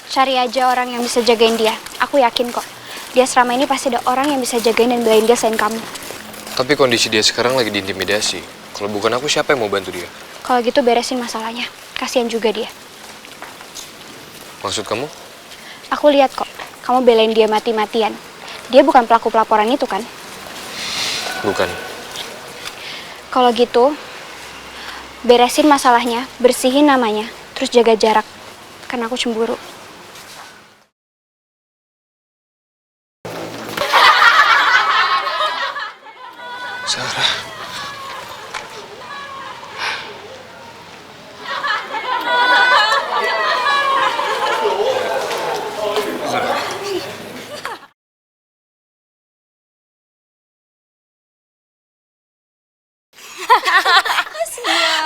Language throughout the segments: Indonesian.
Cari aja orang yang bisa jagain dia. Aku yakin kok. Dia selama ini pasti ada orang yang bisa jagain dan belain dia selain kamu. Tapi kondisi dia sekarang lagi diintimidasi. Kalau bukan aku, siapa yang mau bantu dia? Kalau gitu beresin masalahnya. Kasihan juga dia. Maksud kamu? Aku lihat kok. Kamu belain dia mati-matian. Dia bukan pelaku pelaporan itu kan? Bukan. Kalau gitu, beresin masalahnya, bersihin namanya, terus jaga jarak. Karena aku cemburu. Sarah.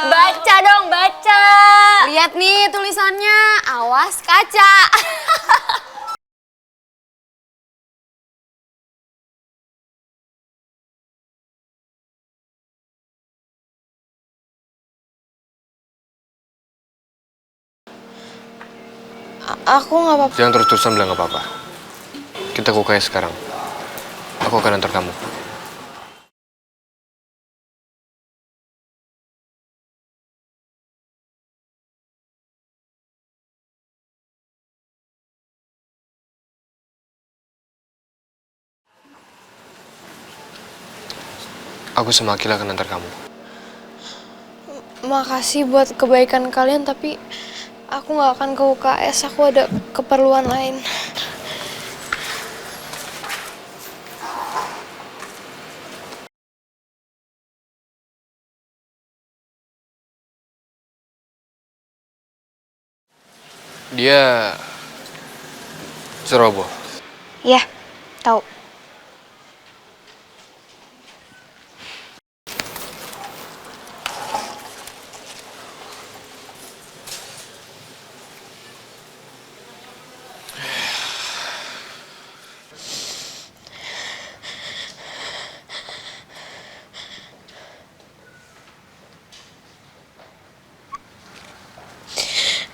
Baca dong, baca. Lihat nih tulisannya, awas kaca. Aku nggak apa-apa. Jangan terus-terusan bilang gak apa-apa. Kita ke UKS sekarang. Aku akan antar kamu. Aku sama Akila akan antar kamu. Makasih buat kebaikan kalian, tapi aku nggak akan ke UKS. Aku ada keperluan lain. Dia ceroboh. Iya, tahu.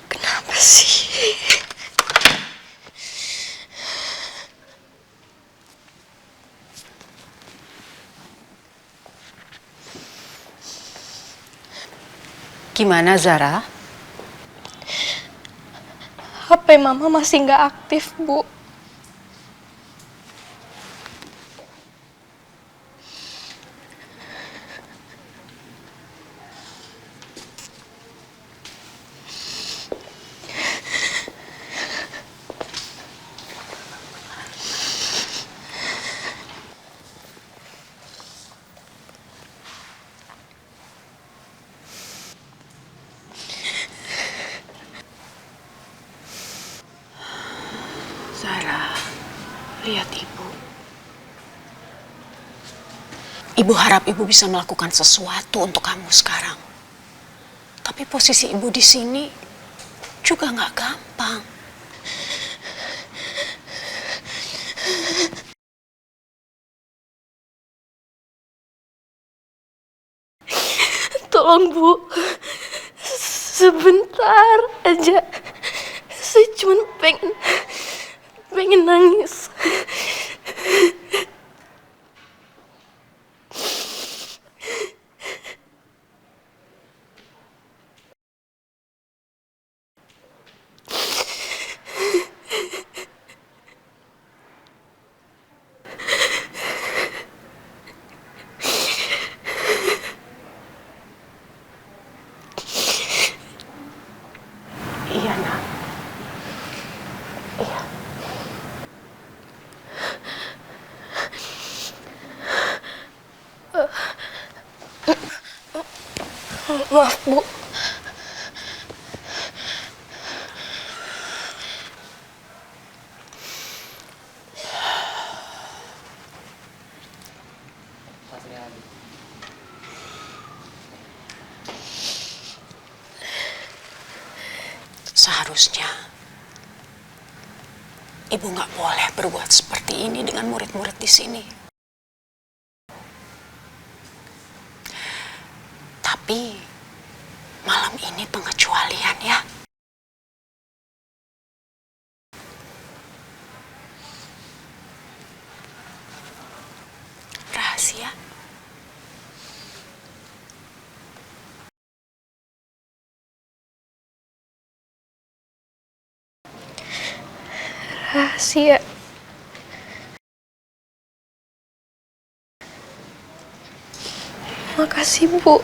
Kenapa sih? Gimana Zara? HP Mama masih nggak aktif, Bu. Zara, lihat Ibu. Ibu harap Ibu bisa melakukan sesuatu untuk kamu sekarang. Tapi posisi Ibu di sini juga nggak gampang. Tolong, Bu. Sebentar aja. Saya cuma pengen nangis. Iya, Nak. Iya. Maaf, Bu. Seharusnya Ibu nggak boleh berbuat seperti ini dengan murid-murid di sini. Tapi malam ini pengecualian ya. Rahasia. Makasih, Bu.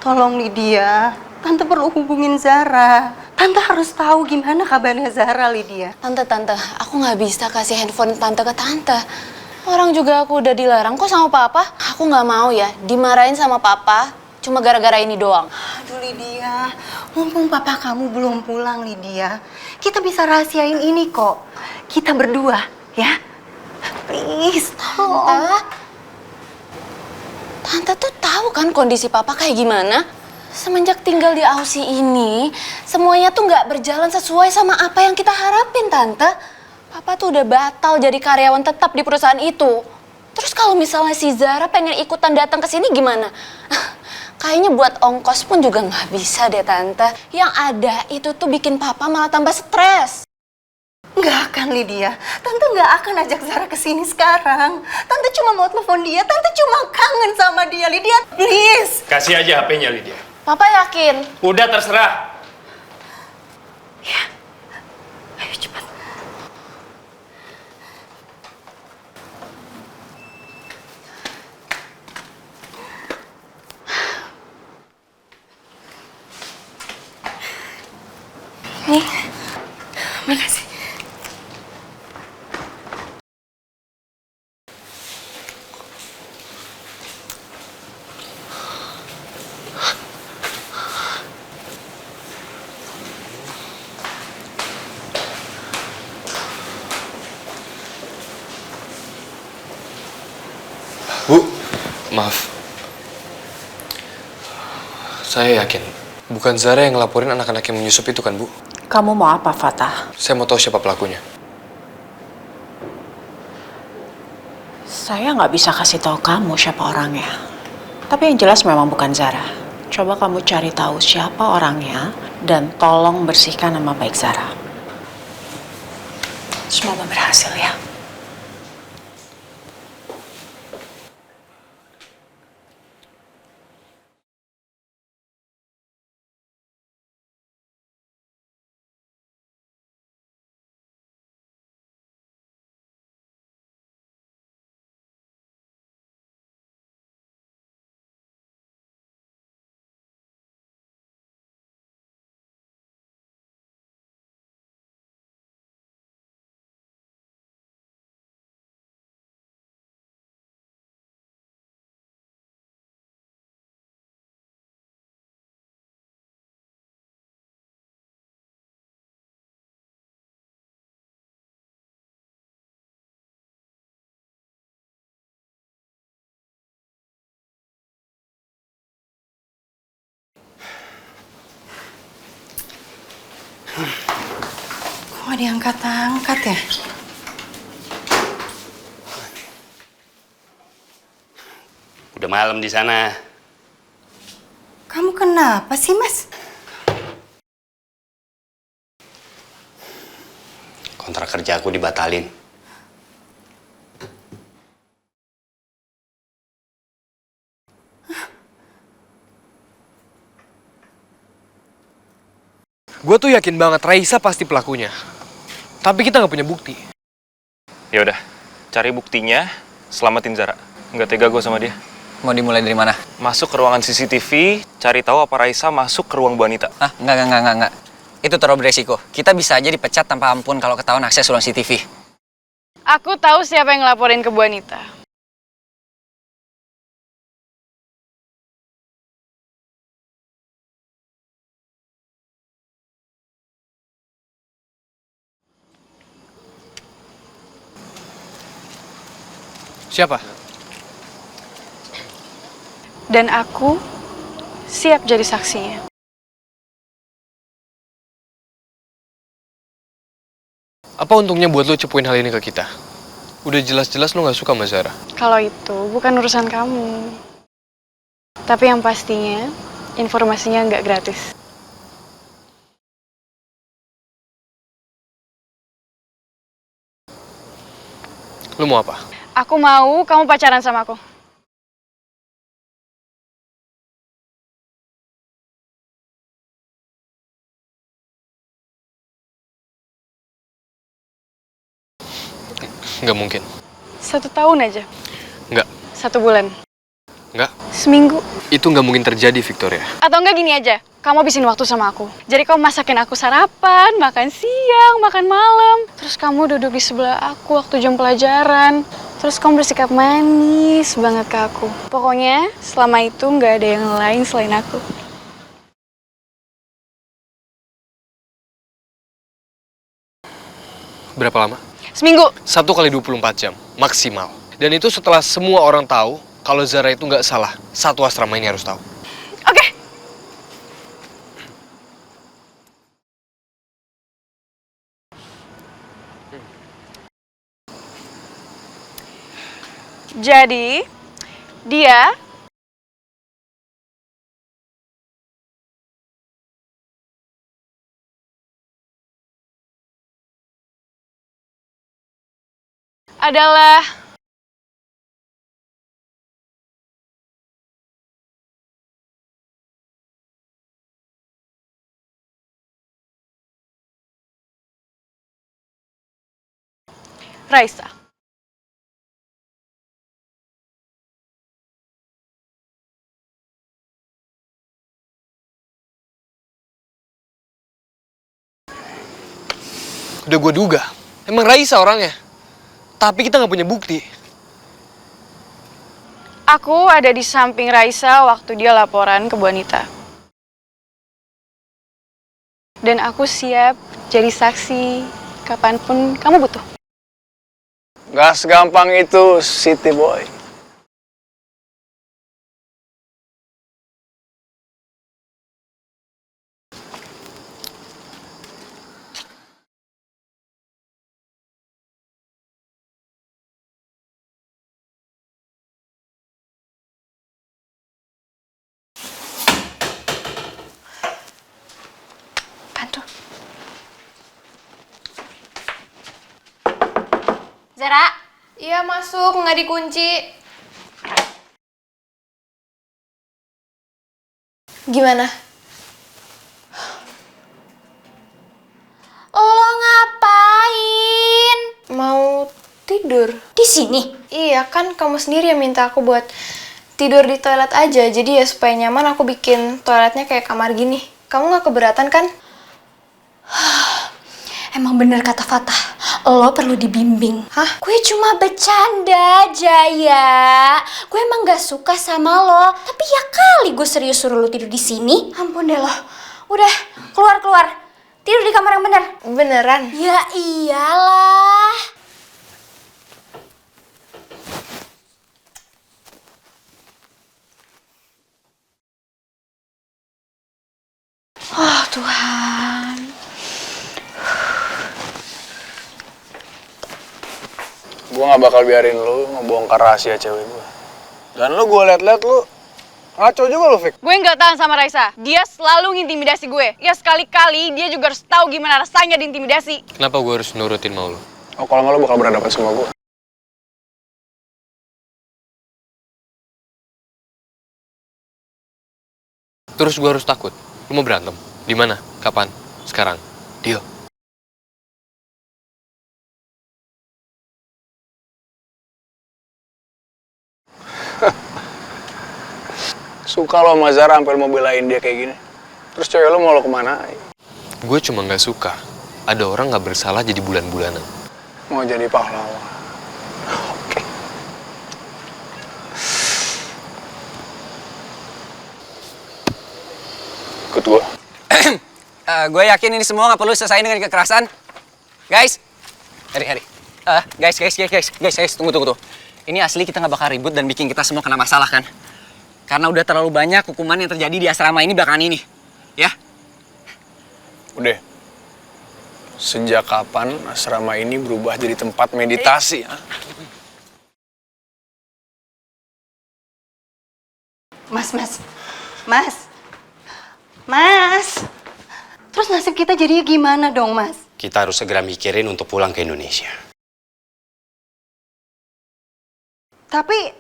Tolong Lydia, Tante perlu hubungin Zara. Tante harus tahu gimana kabarnya Zara, Lydia. Tante, aku nggak bisa kasih handphone tante ke tante. Orang juga aku udah dilarang kok sama papa. Aku nggak mau ya dimarahin sama papa cuma gara-gara ini doang. Aduh Lydia, mumpung papa kamu belum pulang Lydia, kita bisa rahasiain ini kok. Kita berdua, ya. Please, tolong. Tante tuh tahu kan kondisi papa kayak gimana? Semenjak tinggal di Aussie ini, semuanya tuh nggak berjalan sesuai sama apa yang kita harapin, Tante. Papa tuh udah batal jadi karyawan tetap di perusahaan itu. Terus kalau misalnya si Zara pengen ikutan datang ke sini gimana? Kayaknya buat ongkos pun juga nggak bisa deh, Tante. Yang ada itu tuh bikin papa malah tambah stres. Nggak akan Lydia, Tante nggak akan ajak Zara ke sini sekarang. Tante cuma mau telepon dia, Tante cuma kangen sama dia. Lydia, please. Kasih aja HP-nya, Lydia. Papa yakin? Udah terserah. Ya, ayo cepat. Nih, makasih. Bu, maaf. Saya yakin bukan Zara yang ngelaporin anak-anak yang menyusup itu kan, Bu? Kamu mau apa, Fatah? Saya mau tahu siapa pelakunya. Saya nggak bisa kasih tahu kamu siapa orangnya. Tapi yang jelas memang bukan Zara. Coba kamu cari tahu siapa orangnya dan tolong bersihkan nama baik Zara. Semoga berhasil ya. Kok nggak diangkat-angkat ya? Udah malam di sana. Kamu kenapa sih, Mas? Kontrak kerja aku dibatalin. Gue tuh yakin banget Raisa pasti pelakunya. Tapi kita nggak punya bukti. Ya udah, cari buktinya, selamatin Zara. Nggak tega gue sama dia. Mau dimulai dari mana? Masuk ke ruangan CCTV, cari tahu apa Raisa masuk ke ruang Bu Anita. Ah, enggak. Itu terlalu beresiko. Kita bisa aja dipecat tanpa ampun kalau ketahuan akses ruang CCTV. Aku tahu siapa yang ngelaporin ke Bu Anita. Siapa? Dan aku siap jadi saksinya. Apa untungnya buat lo cepuin hal ini ke kita? Udah jelas-jelas lo gak suka sama Zara. Kalau itu bukan urusan kamu. Tapi yang pastinya, informasinya nggak gratis. Lo mau apa? Aku mau kamu pacaran sama aku. Nggak mungkin. 1 tahun aja. Nggak. 1 bulan. Nggak. Seminggu. Itu nggak mungkin terjadi, Victoria. Atau enggak gini aja, kamu habisin waktu sama aku. Jadi kamu masakin aku sarapan, makan siang, makan malam. Terus kamu duduk di sebelah aku waktu jam pelajaran. Terus kamu bersikap manis banget ke aku. Pokoknya selama itu nggak ada yang lain selain aku. Berapa lama? Seminggu. 1 kali 24 jam, maksimal. Dan itu setelah semua orang tahu kalau Zara itu nggak salah. Satu asrama ini harus tahu. Oke. Jadi, dia adalah Raisa. Udah gue duga. Emang Raisa orangnya. Tapi kita nggak punya bukti. Aku ada di samping Raisa waktu dia laporan ke Bu Anita. Dan aku siap jadi saksi kapanpun kamu butuh. Gak segampang itu, City Boy. Bantu. Zara? Iya masuk, nggak dikunci. Gimana? Lo ngapain? Mau tidur? Di sini? Iya kan kamu sendiri yang minta aku buat tidur di toilet aja. Jadi ya supaya nyaman aku bikin toiletnya kayak kamar gini. Kamu nggak keberatan kan? Emang bener kata Fatah, lo perlu dibimbing. Hah? Gue cuma bercanda, Jaya. Gue emang gak suka sama lo. Tapi ya kali gue serius suruh lo tidur di sini. Ampun deh lo. Udah, keluar. Tidur di kamar yang bener. Beneran? Ya iyalah. Oh Tuhan. Gue gak bakal biarin lu ngebongkar rahasia cewek gue. Dan lu gue liat-liat lu ngaco juga lu, Vic. Gue nggak tahan sama Raisa. Dia selalu ngintimidasi gue. Ya sekali-kali dia juga harus tahu gimana rasanya diintimidasi. Kenapa gue harus nurutin mau lo? Oh, kalau nggak lu bakal berhadapan sama gue. Terus gue harus takut? Lo mau berantem? Di mana? Kapan? Sekarang? Deal. Suka lo sama Zara sampai mau belain dia kayak gini. Terus cewek lo mau lo kemana? Gue cuma nggak suka ada orang nggak bersalah jadi bulan-bulanan. Mau jadi pahlawan. Oke. Ikut gue. Gue yakin ini semua nggak perlu selesai dengan kekerasan. Guys, Harry. Guys, tunggu. Ini asli kita nggak bakal ribut dan bikin kita semua kena masalah kan? Karena udah terlalu banyak hukuman yang terjadi di asrama ini belakangan ini, ya? Udah. Sejak kapan asrama ini berubah jadi tempat meditasi? Mas. Terus nasib kita jadinya gimana dong, Mas? Kita harus segera mikirin untuk pulang ke Indonesia. Tapi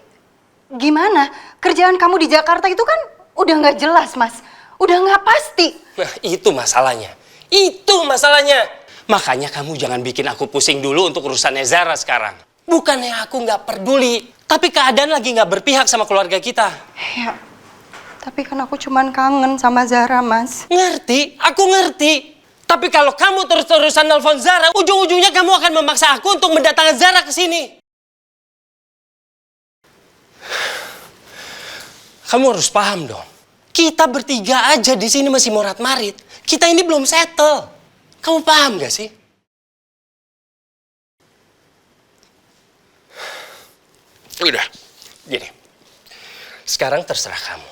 gimana? Kerjaan kamu di Jakarta itu kan udah nggak jelas, Mas. Udah nggak pasti. Nah, itu masalahnya. Itu masalahnya. Makanya kamu jangan bikin aku pusing dulu untuk urusannya Zara sekarang. Bukannya aku nggak peduli, tapi keadaan lagi nggak berpihak sama keluarga kita. Ya, tapi kan aku cuman kangen sama Zara, Mas. Ngerti? Aku ngerti. Tapi kalau kamu terus-terusan nelfon Zara, ujung-ujungnya kamu akan memaksa aku untuk mendatangkan Zara ke sini. Kamu harus paham dong. Kita bertiga aja di sini masih morat-marit. Kita ini belum settle. Kamu paham gak sih? Udah, gini. Sekarang terserah kamu.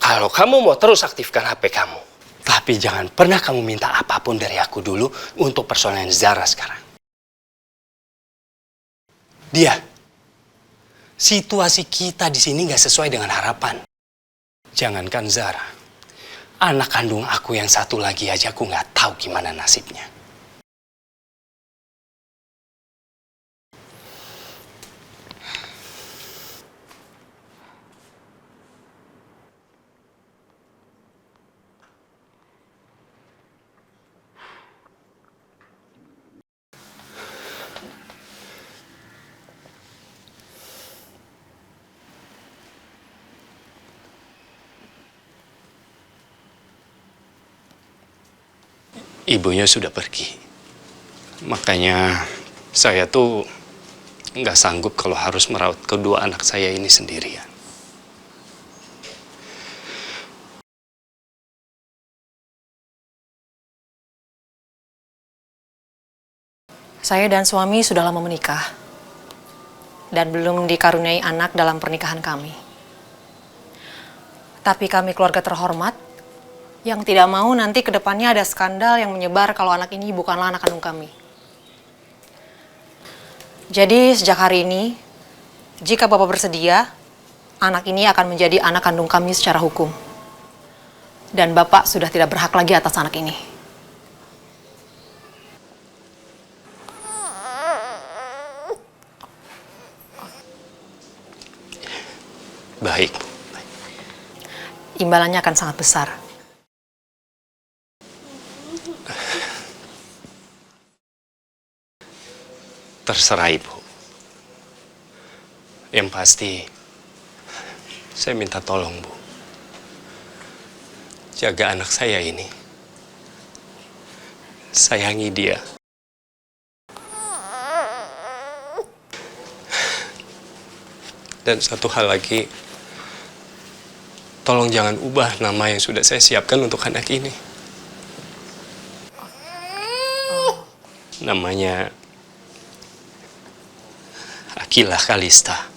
Kalau kamu mau terus aktifkan HP kamu, tapi jangan pernah kamu minta apapun dari aku dulu untuk persoalan Zara sekarang. Dia, situasi kita di sini nggak sesuai dengan harapan. Jangankan Zara, anak kandung aku yang satu lagi aja aku nggak tahu gimana nasibnya. Ibunya sudah pergi. Makanya saya tuh nggak sanggup kalau harus merawat kedua anak saya ini sendirian. Saya dan suami sudah lama menikah dan belum dikaruniai anak dalam pernikahan kami. Tapi kami keluarga terhormat yang tidak mau nanti ke depannya ada skandal yang menyebar kalau anak ini bukanlah anak kandung kami. Jadi sejak hari ini, jika Bapak bersedia, anak ini akan menjadi anak kandung kami secara hukum. Dan Bapak sudah tidak berhak lagi atas anak ini. Baik. Imbalannya akan sangat besar. Terserah Ibu. Yang pasti, saya minta tolong, Bu. Jaga anak saya ini. Sayangi dia. Dan satu hal lagi, tolong jangan ubah nama yang sudah saya siapkan untuk anak ini. Namanya Akila Kalista.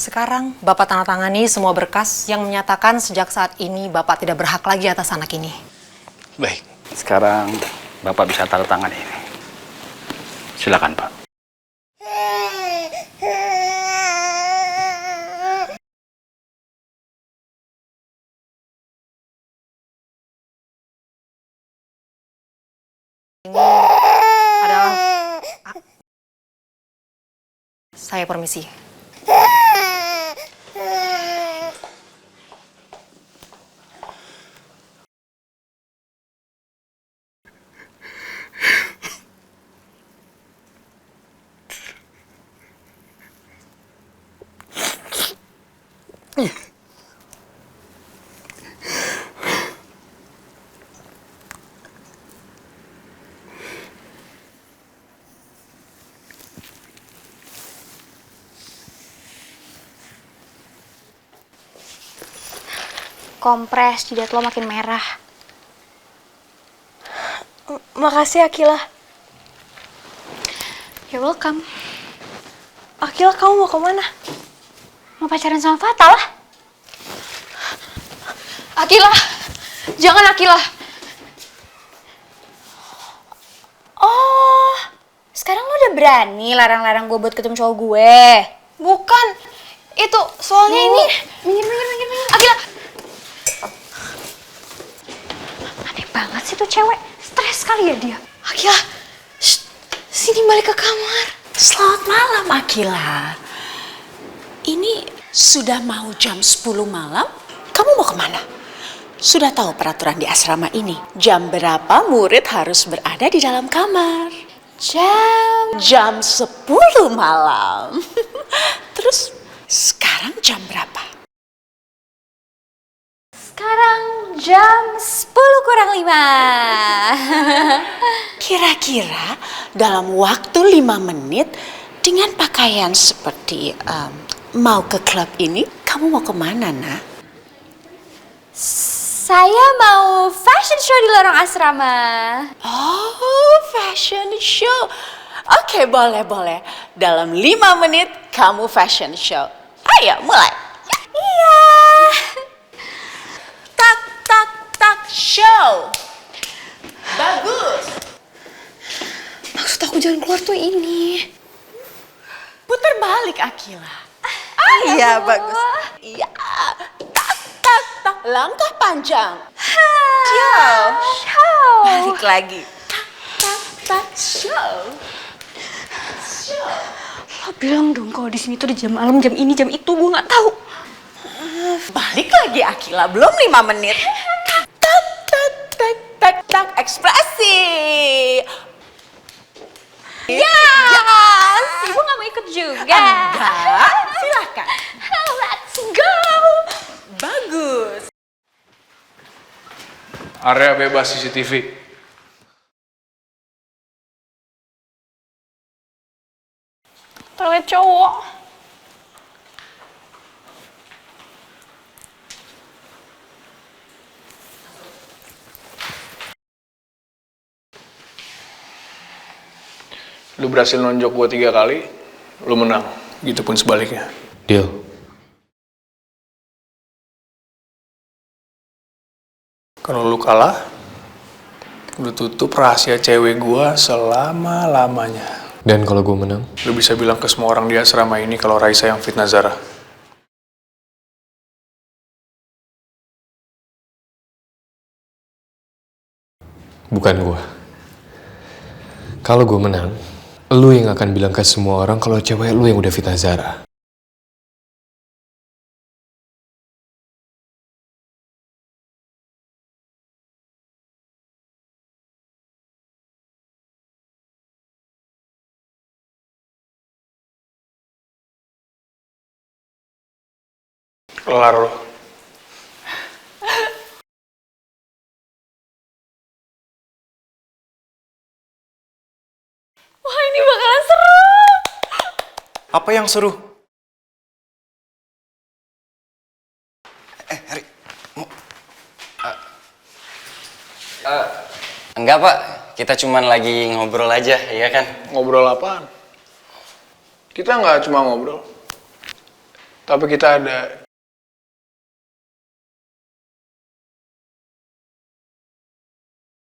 Sekarang Bapak tanda tangani semua berkas yang menyatakan sejak saat ini Bapak tidak berhak lagi atas anak ini. Baik. Sekarang Bapak bisa tanda tangan ini. Silakan, Pak. Adalah saya permisi. kompres, jidat lo makin merah. Makasih Akila. You're welcome. Akila, kamu mau kemana? Mau pacaran sama Fatal lah. Akila, jangan Akila. Oh, sekarang lo udah berani larang-larang gue buat ketemu cowok gue. Bukan, itu soalnya ini. Minggir. Akila, Aneh banget sih tuh cewek. Stres kali ya dia. Akila, sini balik ke kamar. Selamat malam, Akila. Ini sudah mau jam 10 malam. Kamu mau kemana? Sudah tahu peraturan di asrama ini. Jam berapa murid harus berada di dalam kamar? Jam 10 malam. Terus sekarang jam berapa? Sekarang jam 10:05. Kira-kira dalam waktu 5 menit dengan pakaian seperti mau ke klub ini, kamu mau kemana, nak? Saya mau fashion show di lorong asrama. Oh, fashion show. Oke, boleh. Dalam 5 menit kamu fashion show. Ayo, mulai. Iya. Tak, show. Bagus. Maksud aku jalan keluar tuh ini. Putar balik, Akila. Iya, bagus. Iya. Tak. Langkah panjang. Show. Balik lagi. Tak, show. Lo bilang dong kalau di sini tuh di jam malam, jam ini, jam itu, gue nggak tahu. Balik lagi, Akila. Belum 5 menit. Tak, ekspresi. Yes! Ibu nggak mau ikut juga. Enggak, silakan. Let's go. Bagus. Area bebas CCTV. Toilet cowok. Lu berhasil nonjok gue 3 kali, lu menang. Gitu pun sebaliknya. Deal. Kalau lu kalah, lu tutup rahasia cewek gue selama-lamanya. Dan kalau gue menang? Lu bisa bilang ke semua orang di asrama ini kalau Raisa yang fitnah Zara. Bukan gue. Kalau gue menang, lu yang akan bilang ke semua orang kalau cewek lu yang udah fitnah Zara. Kelar lu. Wah, ini bakalan seru. Apa yang seru? Harry. Enggak, Pak. Kita cuman lagi ngobrol aja, ya kan? Ngobrol apaan? Kita nggak cuma ngobrol. Tapi kita ada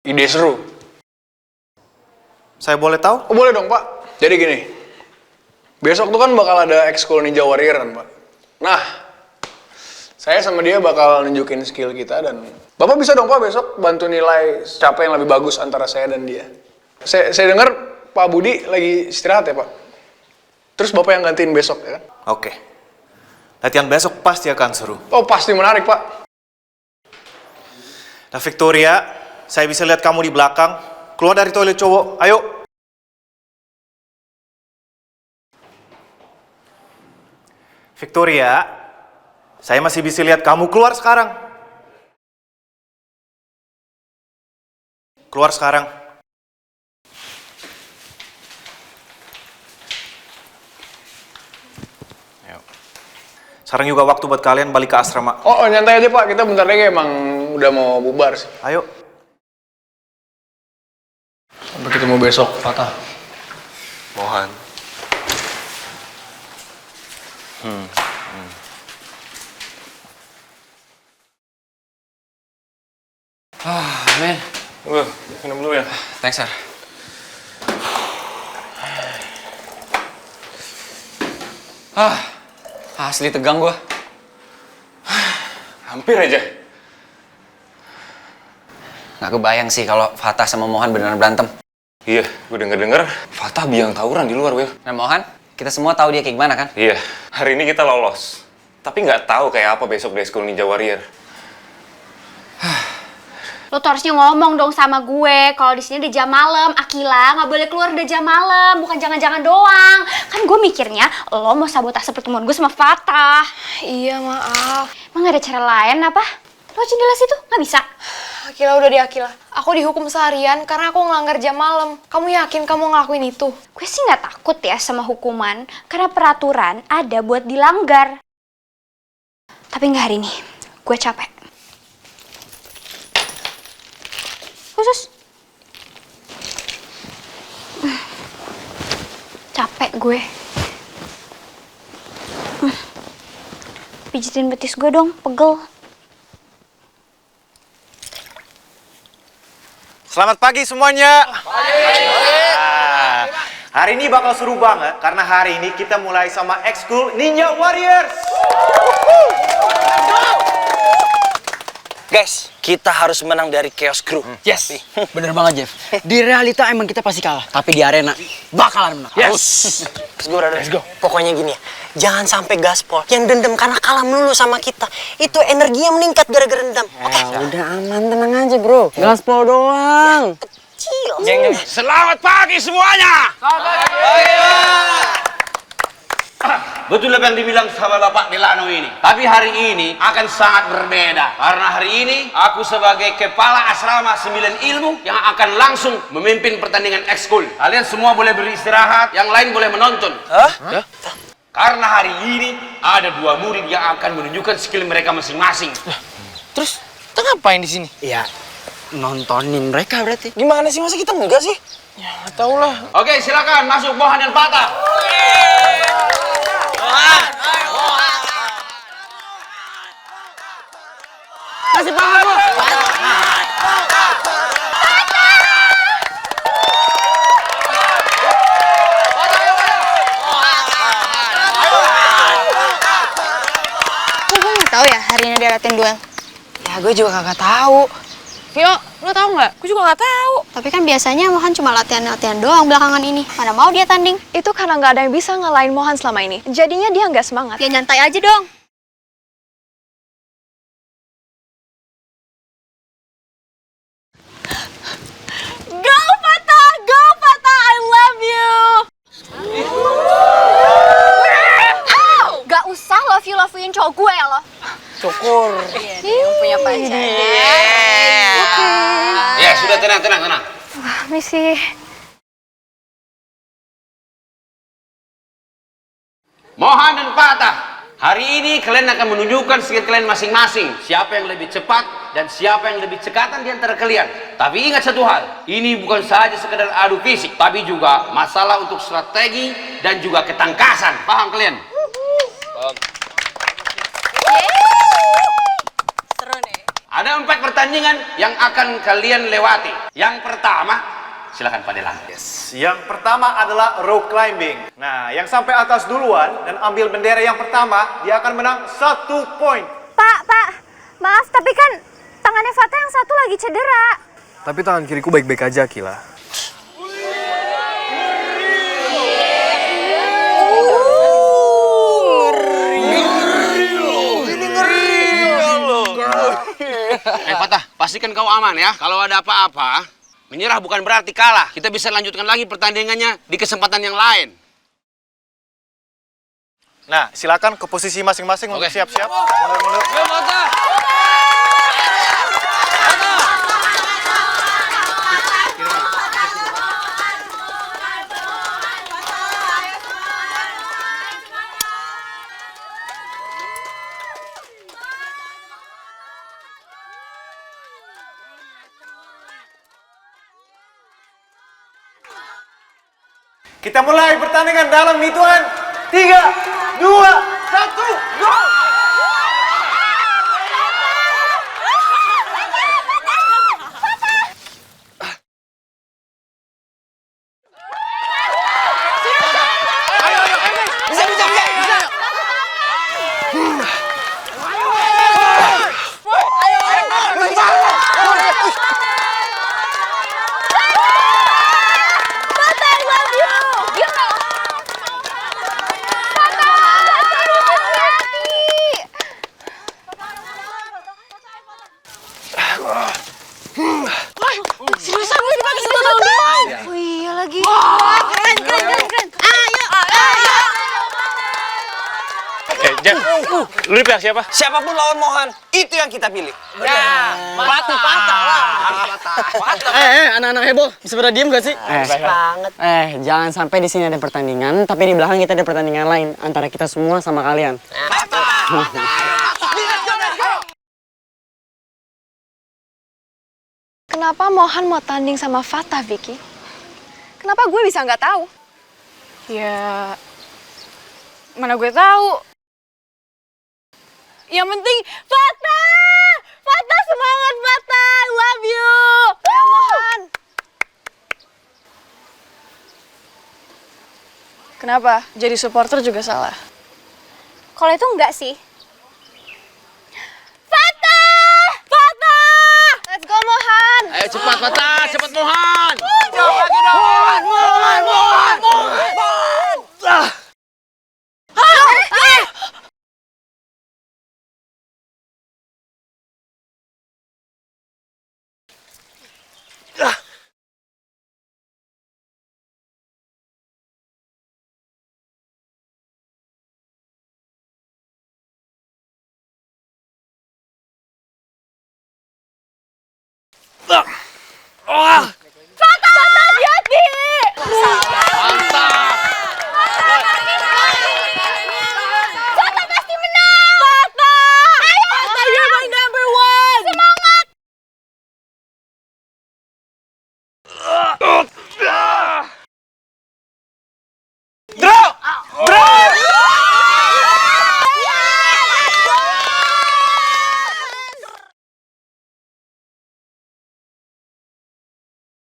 ide seru. Saya boleh tahu? Oh, boleh dong, Pak. Jadi gini, besok tuh kan bakal ada ekskul Ninja Warrior kan, Pak. Nah, saya sama dia bakal nunjukin skill kita dan Bapak bisa dong, Pak, besok bantu nilai siapa yang lebih bagus antara saya dan dia. Saya dengar Pak Budi lagi istirahat ya, Pak. Terus Bapak yang gantiin besok ya kan? Oke. Latihan besok pasti akan seru. Oh, pasti menarik, Pak. Nah, Victoria, saya bisa lihat kamu di belakang. Keluar dari toilet cowok, ayo. Victoria, saya masih bisa lihat kamu keluar sekarang. Keluar sekarang. Sekarang juga waktu buat kalian balik ke asrama. Oh, nyantai aja Pak, kita bentar lagi emang udah mau bubar sih. Ayo. Sampai ketemu besok, Fatah. Mohan. Men. Minum dulu ya. Thanks, Sar. Asli tegang gua. Hampir aja. Nggak kebayang sih kalau Fatah sama Mohan beneran berantem. Iya, gue denger-denger Fatah biang tawuran di luar, Will. Nah, Mohan, kita semua tahu dia kayak gimana kan? Iya, hari ini kita lolos. Tapi nggak tahu kayak apa besok di School Ninja Warrior. Lo tuh harusnya ngomong dong sama gue kalau di sini udah jam malam. Akila nggak boleh keluar udah jam malam, bukan jangan-jangan doang. Kan gue mikirnya lo mau sabotase pertemuan gue sama Fatah. Iya, maaf. Emang gak ada cara lain apa? Lo jendela situ nggak bisa? Akila, udah deh Akila. Aku dihukum seharian karena aku ngelanggar jam malam. Kamu yakin kamu ngelakuin itu? Gue sih nggak takut ya sama hukuman, karena peraturan ada buat dilanggar. Tapi nggak hari ini, gue capek. Khusus. Capek gue. Pijitin betis gue dong, pegel. Selamat pagi semuanya. Nah, hari ini bakal seru banget karena hari ini kita mulai sama Ekskul Ninja Warriors. Guys, kita harus menang dari Chaos Crew. Yes, bener banget Jeff. Di realita emang kita pasti kalah, tapi di arena bakalan menang. Yes. Let's go, brother. Let's go. Pokoknya gini ya, jangan sampai gaspol yang dendam karena kalah melulu sama kita. Itu energinya meningkat gara-gara dendam. Oke? Udah aman, tenang aja bro. Gaspol doang. Kecil. Selamat pagi semuanya. Selamat pagi. Betul apa yang dibilang sama Bapak Delano ini. Tapi hari ini akan sangat berbeda. Karena hari ini aku sebagai kepala asrama 9 ilmu yang akan langsung memimpin pertandingan ekskul. Kalian semua boleh beristirahat, yang lain boleh menonton. Hah? Karena hari ini ada 2 murid yang akan menunjukkan skill mereka masing-masing. Terus kita ngapain di sini? Ya, nontonin mereka berarti. Gimana sih, masa kita enggak sih? Ya, nggak tahu lah. Oke, silakan masuk Mohan dan Fatah. Kasih paham lo. Gue nggak tahu ya hari ini ada latihan duel. Ya, gue juga kagak tahu. Vio, lo tau nggak? Gue juga nggak tahu. Tapi kan biasanya Mohan cuma latihan-latihan doang belakangan ini. Mana mau dia tanding? Itu karena nggak ada yang bisa ngalahin Mohan selama ini. Jadinya dia nggak semangat. Ya nyantai aja dong. Go Fatah! Go Fatah! I love you! Gak usah love-you-in cowok gue ya lo. Syukur. Yang punya pacar. Ya, sudah tenang. Wah, misi. Mohan dan Fatah, hari ini kalian akan menunjukkan skill kalian masing-masing. Siapa yang lebih cepat dan siapa yang lebih cekatan di antara kalian. Tapi ingat satu hal, ini bukan saja sekedar adu fisik, tapi juga masalah untuk strategi dan juga ketangkasan. Paham kalian? Paham. Seru nih. Ada 4 pertandingan yang akan kalian lewati. Yang pertama, silakan Pak Delang. Yang pertama adalah rope climbing. Nah, yang sampai atas duluan dan ambil bendera yang pertama, dia akan menang 1 poin. Pak, maaf tapi kan tangannya Fatah yang satu lagi cedera. Tapi tangan kiriku baik-baik aja, Akila. Fatah, pastikan kau aman ya. Kalau ada apa-apa, menyerah bukan berarti kalah. Kita bisa lanjutkan lagi pertandingannya di kesempatan yang lain. Nah, silakan ke posisi masing-masing untuk siap-siap. Mundur-mundur. Kita mulai pertandingan dalam hitungan 3, 2, 1, go! Seriusan gue dipakai satu tahun doang. Oh iya lagi. Keren. Ayo. Oke, Jan. Lu dipilih siapa? Siapapun lawan Mohan, itu yang kita pilih. Patah lah. Anak-anak heboh, bisa pada diem gak sih? Banget. Jangan sampai di sini ada pertandingan, tapi di belakang kita ada pertandingan lain antara kita semua sama kalian. Kenapa Mohan mau tanding sama Fatah, Vicky? Kenapa gue bisa nggak tahu? Ya, mana gue tahu. Yang penting Fatah! Fatah semangat Fatah! Love you! Ayo Mohan! Kenapa? Jadi supporter juga salah. Kalau itu enggak sih. Let's go Mohan! Ayo cepat Fatah, cepat Mohan. Jauh lagi dong! Mohan!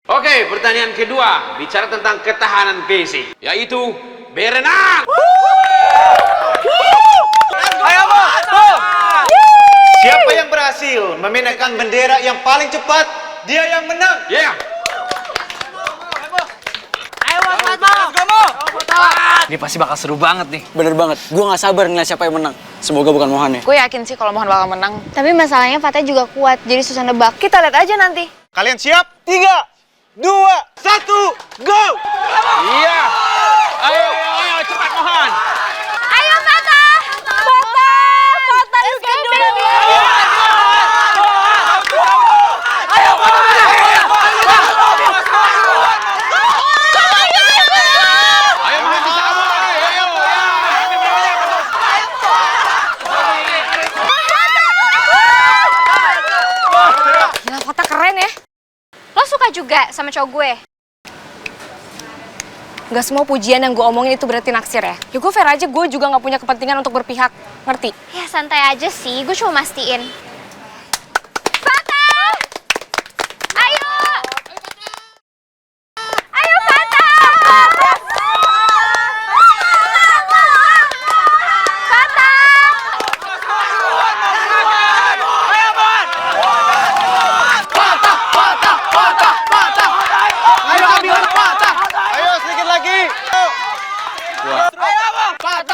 Oke, pertanyaan kedua bicara tentang ketahanan fisik, yaitu berenang. Ayo, siapa yang berhasil memenangkan bendera yang paling cepat, dia yang menang. Ya. Ini pasti bakal seru banget nih. Bener banget, gue gak sabar ngeliat siapa yang menang. Semoga bukan Mohan ya. Gue yakin sih kalau Mohan bakal menang. Tapi masalahnya Fatah juga kuat, jadi susah nebak. Kita lihat aja nanti. Kalian siap? 3, 2, 1, go! Iya. Ayo, cepat Mohan. Ayo Fatah! Fatah you can do it! Ayo Mohan bisa kamu. Ayo. Gila, Fatah keren ya. Lo suka juga sama cowok gue? Gak semua pujian yang gue omongin itu berarti naksir ya? Ya gue fair aja, gue juga gak punya kepentingan untuk berpihak. Ngerti? Ya santai aja sih, gue cuma mastiin. Fatah! Ayo! Ayo Fatah! Ayo sedikit lagi.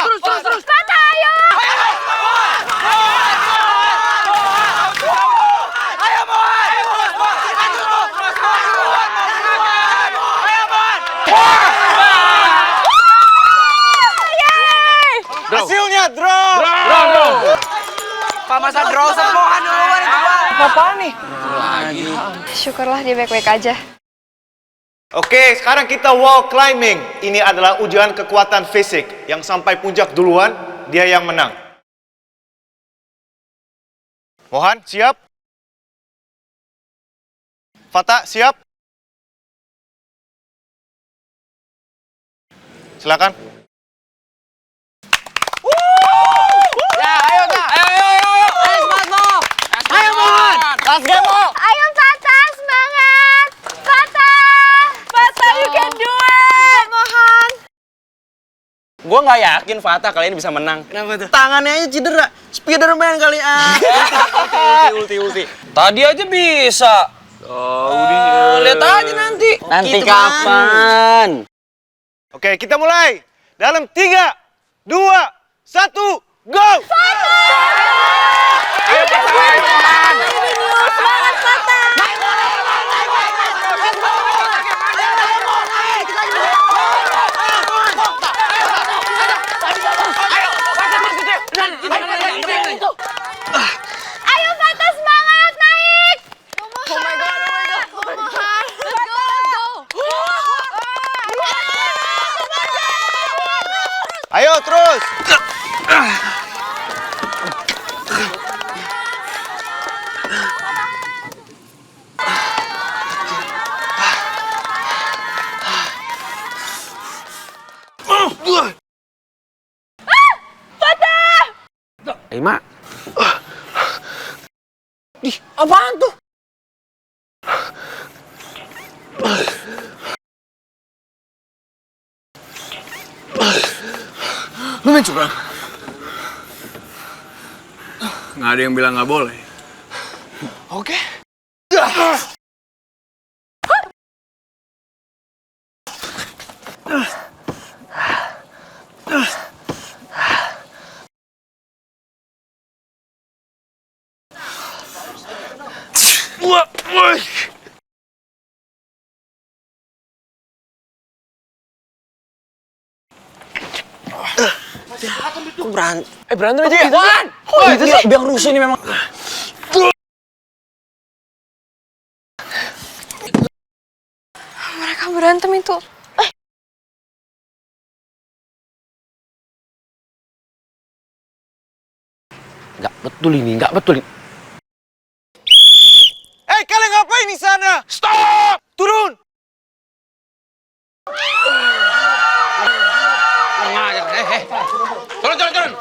Terus. Fatah, ayo! Hasilnya draw. Pak masa draw sama Mohan duluan itu, Pak. Apa-apaan nih? Syukurlah dia baik-baik aja. Oke, sekarang kita wall climbing. Ini adalah ujian kekuatan fisik. Yang sampai puncak duluan, dia yang menang. Mohan, siap? Fatah, siap? silakan. Ya, ayo, Kak. Ayo, semangat, Mo. Ayo, Mon. Let's go, Mo. Ayo Fatah, semangat! Fatah! Fatah, you can do it! Mohon. Gue nggak yakin Fatah kali ini bisa menang. Kenapa tuh? Tangannya aja cedera. Spiderman kali ulti. Tadi aja bisa. Lihat aja nanti. Nanti Gitu kapan? Oke, kita mulai. Dalam 3, 2, 1, go! Ayo Fatah! Semangat Fatah! Ayo Fatah, semangat, naik! Oh my god. Let's go. Ayo terus. Mak. Ih, apaan tuh? Lu main curang? Nggak ada yang bilang nggak boleh. Oke. Kok berantem? Berantem aja ya? Apaan? Oh, itu sih biang rusuh ini memang. Mereka berantem itu. Nggak betul ini, nggak betul ini. Kalian ngapain di sana? Stop! Turun! Turun.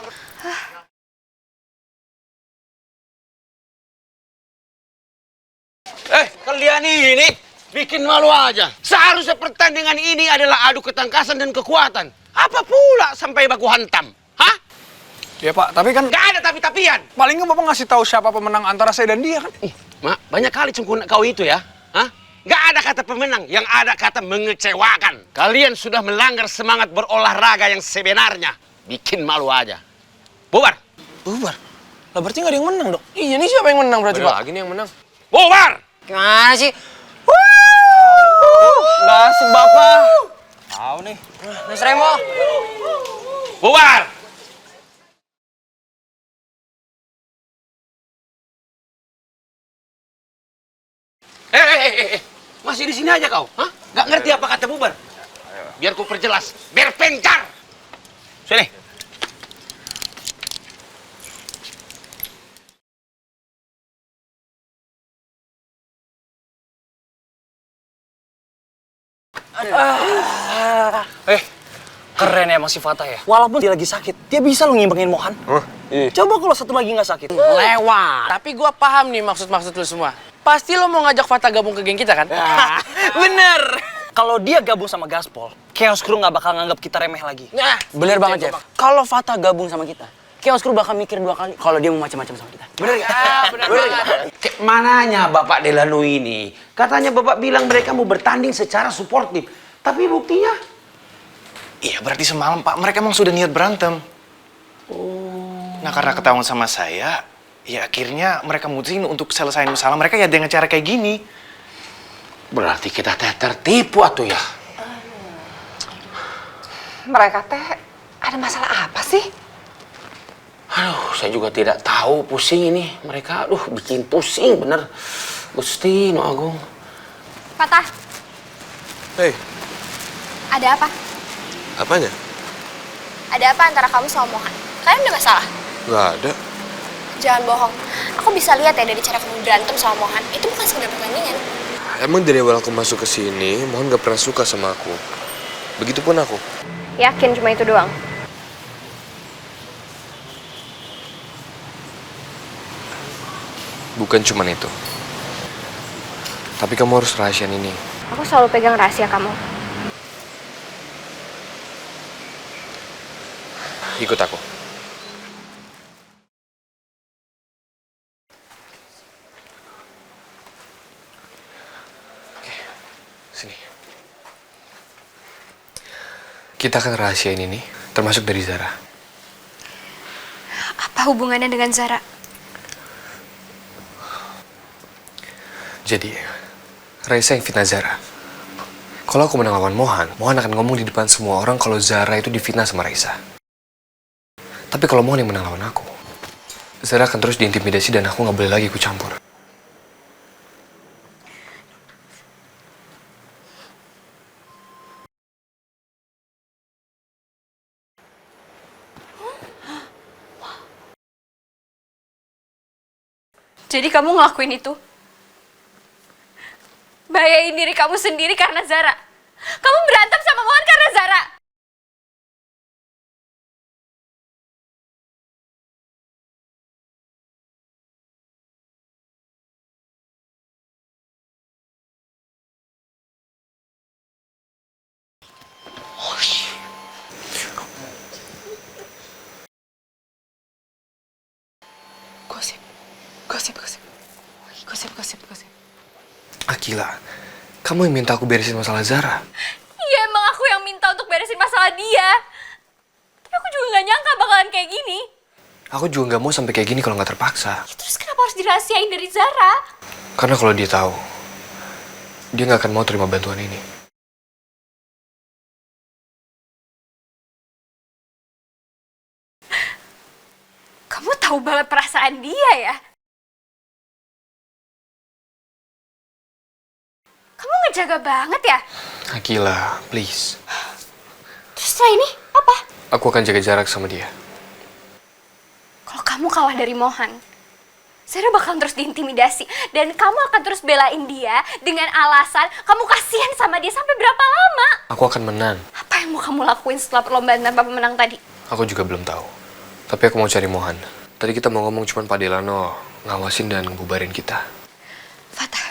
Kalian ini bikin malu aja. Seharusnya pertandingan ini adalah adu ketangkasan dan kekuatan. Apa pula sampai baku hantam? Hah? Ya Pak, tapi kan Nggak ada tapi-tapian. paling nggak Bapak ngasih tahu siapa pemenang antara saya dan dia kan? Mak, banyak kali cengkunak kau itu ya. Hah? Nggak ada kata pemenang, yang ada kata mengecewakan. Kalian sudah melanggar semangat berolahraga yang sebenarnya. Bikin malu aja. Bubar. Bubar. Lah berarti nggak ada yang menang dong? Iya nih siapa yang menang berarti Pak? Lagi nih yang menang. Bubar. Gimana sih? Nggak asik Bapak. Tahu nih. Mas Remo. Bubar. Masih di sini aja kau? Hah? Nggak ngerti apa kata bubar? Biar ku perjelas. Berpencar. Sini. Keren ya masih Fatah ya. Walaupun dia lagi sakit, dia bisa lo ngimbangin Mohan. Coba kalau satu lagi nggak sakit. Lewat. Tapi gua paham nih maksud-maksud lu semua. Pasti lo mau ngajak Fatah gabung ke geng kita kan? Bener. Kalau dia gabung sama Gaspol, Chaos Crew nggak bakal nganggap kita remeh lagi. Nah, bener banget, Jeff. Kalau Fatah gabung sama kita, Chaos Crew bakal mikir 2 kali kalau dia mau macam-macam sama kita. Bener nggak? Bener banget. Mananya Bapak Delano ini? Katanya Bapak bilang mereka mau bertanding secara suportif. Tapi buktinya? Iya, berarti semalam Pak, mereka emang sudah niat berantem. Nah, karena ketahuan sama saya, ya akhirnya mereka mutusin untuk selesaiin masalah mereka ya dengan cara kayak gini. Berarti kita tertipu atuh ya? Mereka teh ada masalah apa sih? Aduh, saya juga tidak tahu, pusing ini. Mereka, bikin pusing bener. Gusti, No Agung. Fatah, Hei, ada apa? apanya? Ada apa antara kamu sama Mohan? Kalian ada masalah? Nggak ada. Jangan bohong. Aku bisa lihat ya dari cara kamu berantem sama Mohan. Itu bukan sekedar pertandingan. Emang dari awal aku masuk ke sini, Mohon nggak pernah suka sama aku. Begitupun aku. Yakin cuma itu doang? Bukan cuma itu. Tapi kamu harus rahasiain ini. Aku selalu pegang rahasia kamu. Ikut aku. Oke, sini. Kita akan rahasiain ini, termasuk dari Zara. Apa hubungannya dengan Zara? Jadi, Raisa yang fitnah Zara. Kalau aku menang lawan Mohan, Mohan akan ngomong di depan semua orang kalau Zara itu difitnah sama Raisa. Tapi kalau Mohan yang menang lawan aku, Zara akan terus diintimidasi dan aku nggak boleh lagi ikut campur. Jadi kamu ngelakuin itu? Bahayain diri kamu sendiri karena Zara? Kamu berantem sama Mohan karena Zara? Gosip. Akila, kamu yang minta aku beresin masalah Zara. Iya, emang aku yang minta untuk beresin masalah dia. Tapi aku juga gak nyangka bakalan kayak gini. Aku juga nggak mau sampai kayak gini kalau nggak terpaksa. Terus kenapa harus dirahasiain dari Zara? Karena kalau dia tahu, dia nggak akan mau terima bantuan ini. Kamu tahu banget perasaan dia ya? Kamu ngejaga banget ya? Akila, please. Terus setelah ini apa? Aku akan jaga jarak sama dia. Kalau kamu kalah dari Mohan, Zara bakalan terus diintimidasi. Dan kamu akan terus belain dia dengan alasan kamu kasihan sama dia sampai berapa lama? Aku akan menang. Apa yang mau kamu lakuin setelah perlombaan tanpa pemenang tadi? Aku juga belum tahu. Tapi aku mau cari Mohan. Tadi kita mau ngomong cuma Pak Delano ngawasin dan ngebubarin kita. Fatah,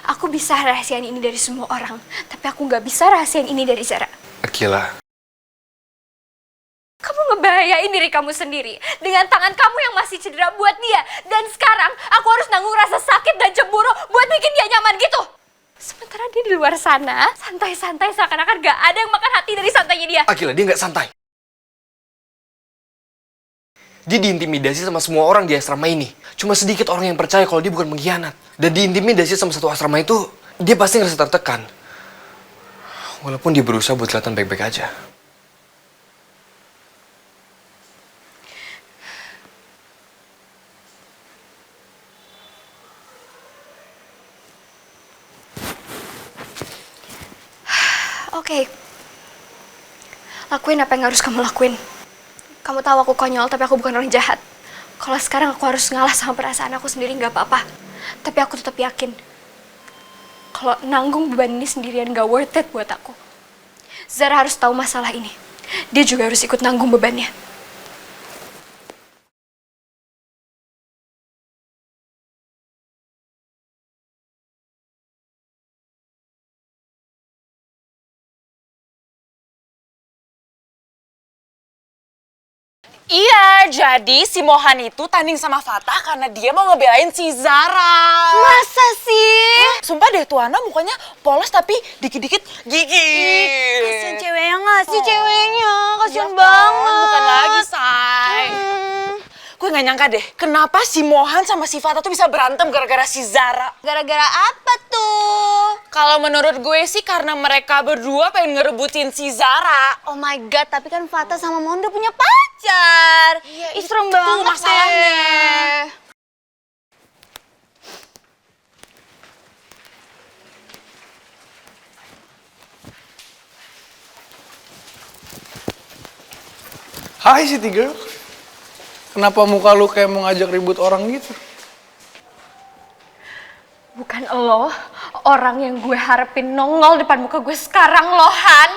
aku bisa rahasiain ini dari semua orang. Tapi aku nggak bisa rahasiain ini dari Zara. Akila, Kamu ngebahayain diri kamu sendiri dengan tangan kamu yang masih cedera buat dia. Dan sekarang aku harus nanggung rasa sakit dan cemburu buat bikin dia nyaman gitu. Sementara dia di luar sana, santai-santai seakan-akan gak ada yang makan hati dari santainya dia. Akila, dia nggak santai. Dia diintimidasi sama semua orang di asrama ini. Cuma sedikit orang yang percaya kalau dia bukan pengkhianat. Dan diintimidasi sama satu asrama itu, dia pasti ngerasa tertekan. Walaupun dia berusaha buat kelihatan baik-baik aja. Oke. Lakuin apa yang harus kamu lakuin. Kamu tahu aku konyol, tapi aku bukan orang jahat. Kalau sekarang aku harus ngalah sama perasaan aku sendiri, nggak apa-apa. Tapi aku tetap yakin kalau nanggung beban ini sendirian gak worth it buat aku. Zara harus tahu masalah ini. Dia juga harus ikut nanggung bebannya. Iya, jadi si Mohan itu tanding sama Fatah karena dia mau ngebelain si Zara. Masa sih? Sumpah deh, tuh Ana mukanya polos tapi dikit-dikit gigil. Kasian ceweknya nggak sih Oh. ceweknya? Kasian Iya kan, banget. bukan lagi, Say. Gue gak nyangka deh, kenapa si Mohan sama si Fatah tuh bisa berantem gara-gara si Zara. Gara-gara apa tuh? Kalau menurut gue sih karena mereka berdua pengen ngerebutin si Zara. Oh my god, tapi kan Fatah sama Mondo punya pacar. Ih, serem banget masalahnya. deh. Hai City Girl. Kenapa muka lu kayak mau ngajak ribut orang gitu? Bukan lo, orang yang gue harapin nongol depan muka gue sekarang, Lohan.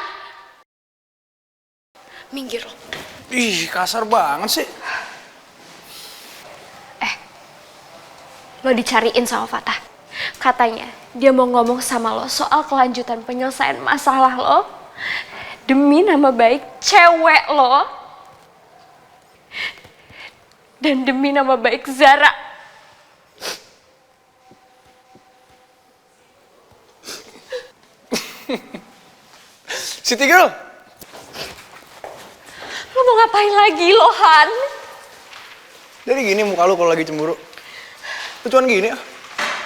Minggir lo. Ih, kasar banget sih. Lo dicariin sama Fatah. Katanya dia mau ngomong sama lo soal kelanjutan penyelesaian masalah lo demi nama baik cewek lo dan demi nama baik Zara. City Girl. Lo mau ngapain lagi lo, Han? Jadi gini muka lu kalau lagi cemburu. Lu cuman gini ya.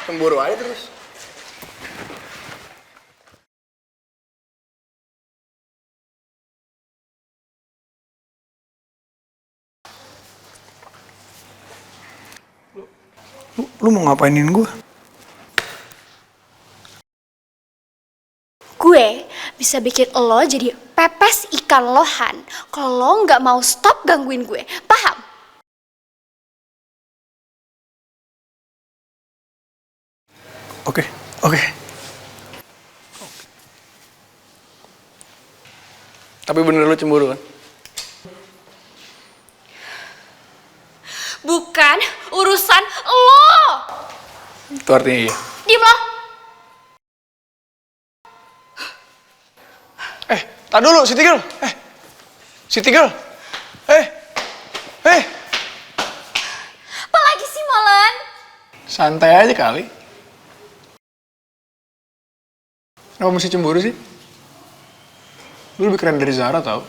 Cemburu aja terus. Lu mau ngapainin gue? Gue bisa bikin lo jadi pepes ikan lohan kalau lo nggak mau stop gangguin gue. Paham? Oke, oke. Tapi bener lu cemburu kan? Bukan urusan lo. Itu artinya iya. Diem lo. Tar dulu, City Girl. City Girl. Apa lagi sih, Molen? Santai aja kali. Kenapa mesti cemburu sih? Lu lebih keren dari Zara tau.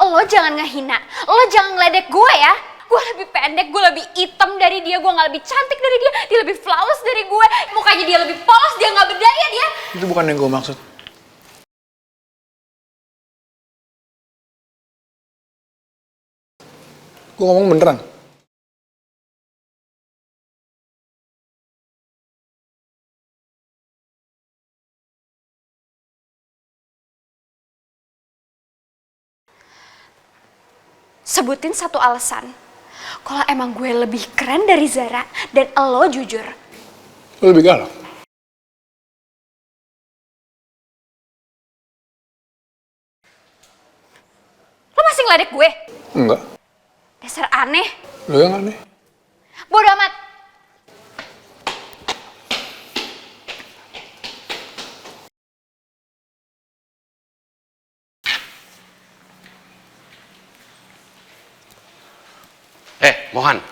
Lo jangan ngehina, lo jangan ngeledek gue ya. Gue lebih pendek, gue lebih hitam dari dia, gue gak lebih cantik dari dia lebih flawless dari gue, mukanya dia lebih polos, dia gak berdaya dia. Itu bukan yang gue maksud. Gue ngomong beneran. Sebutin satu alasan. Kalau emang gue lebih keren dari Zara dan lo jujur. Lo lebih galau. Lo masih ngeledek gue? Enggak. Dasar aneh. Lo yang aneh. Bodo amat. Mohan.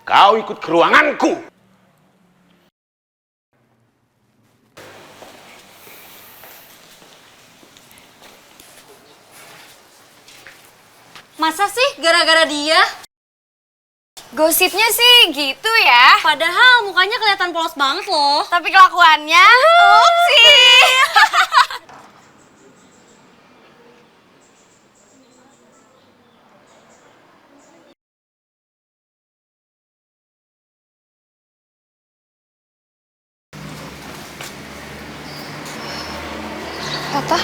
Kau ikut ke ruanganku. Masa sih gara-gara dia? Gosipnya sih gitu ya. Padahal mukanya kelihatan polos banget loh. Tapi kelakuannya, sih. Fatah?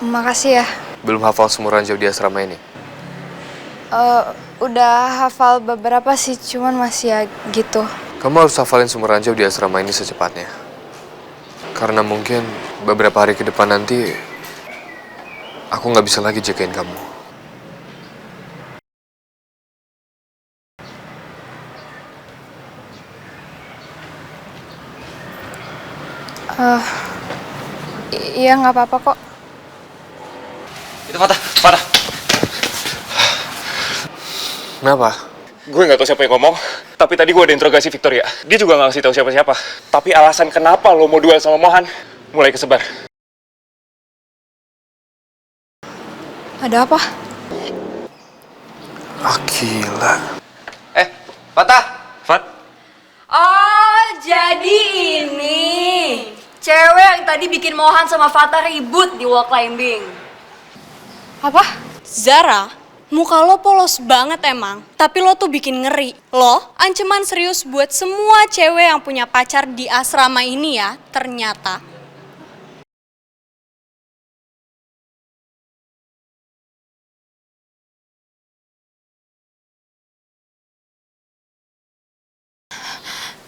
Makasih ya. Belum hafal semua ranjau di asrama ini? Udah hafal beberapa sih, cuman masih ya gitu. Kamu harus hafalin semua ranjau di asrama ini secepatnya. Karena mungkin beberapa hari ke depan nanti, aku nggak bisa lagi jagain kamu. Iya nggak apa-apa kok. Itu Fatah. Kenapa? Gue nggak tahu siapa yang ngomong, tapi tadi gue ada interogasi Victoria. Dia juga nggak ngasih tahu siapa-siapa. Tapi alasan kenapa lo mau duel sama Mohan mulai kesebar. Ada apa? Gila. Fatah. Oh, jadi ini Cewek yang tadi bikin Mohan sama Fata ribut di wall climbing. Apa? Zara, muka lo polos banget emang. Tapi lo tuh bikin ngeri. Lo ancaman serius buat semua cewek yang punya pacar di asrama ini ya, ternyata.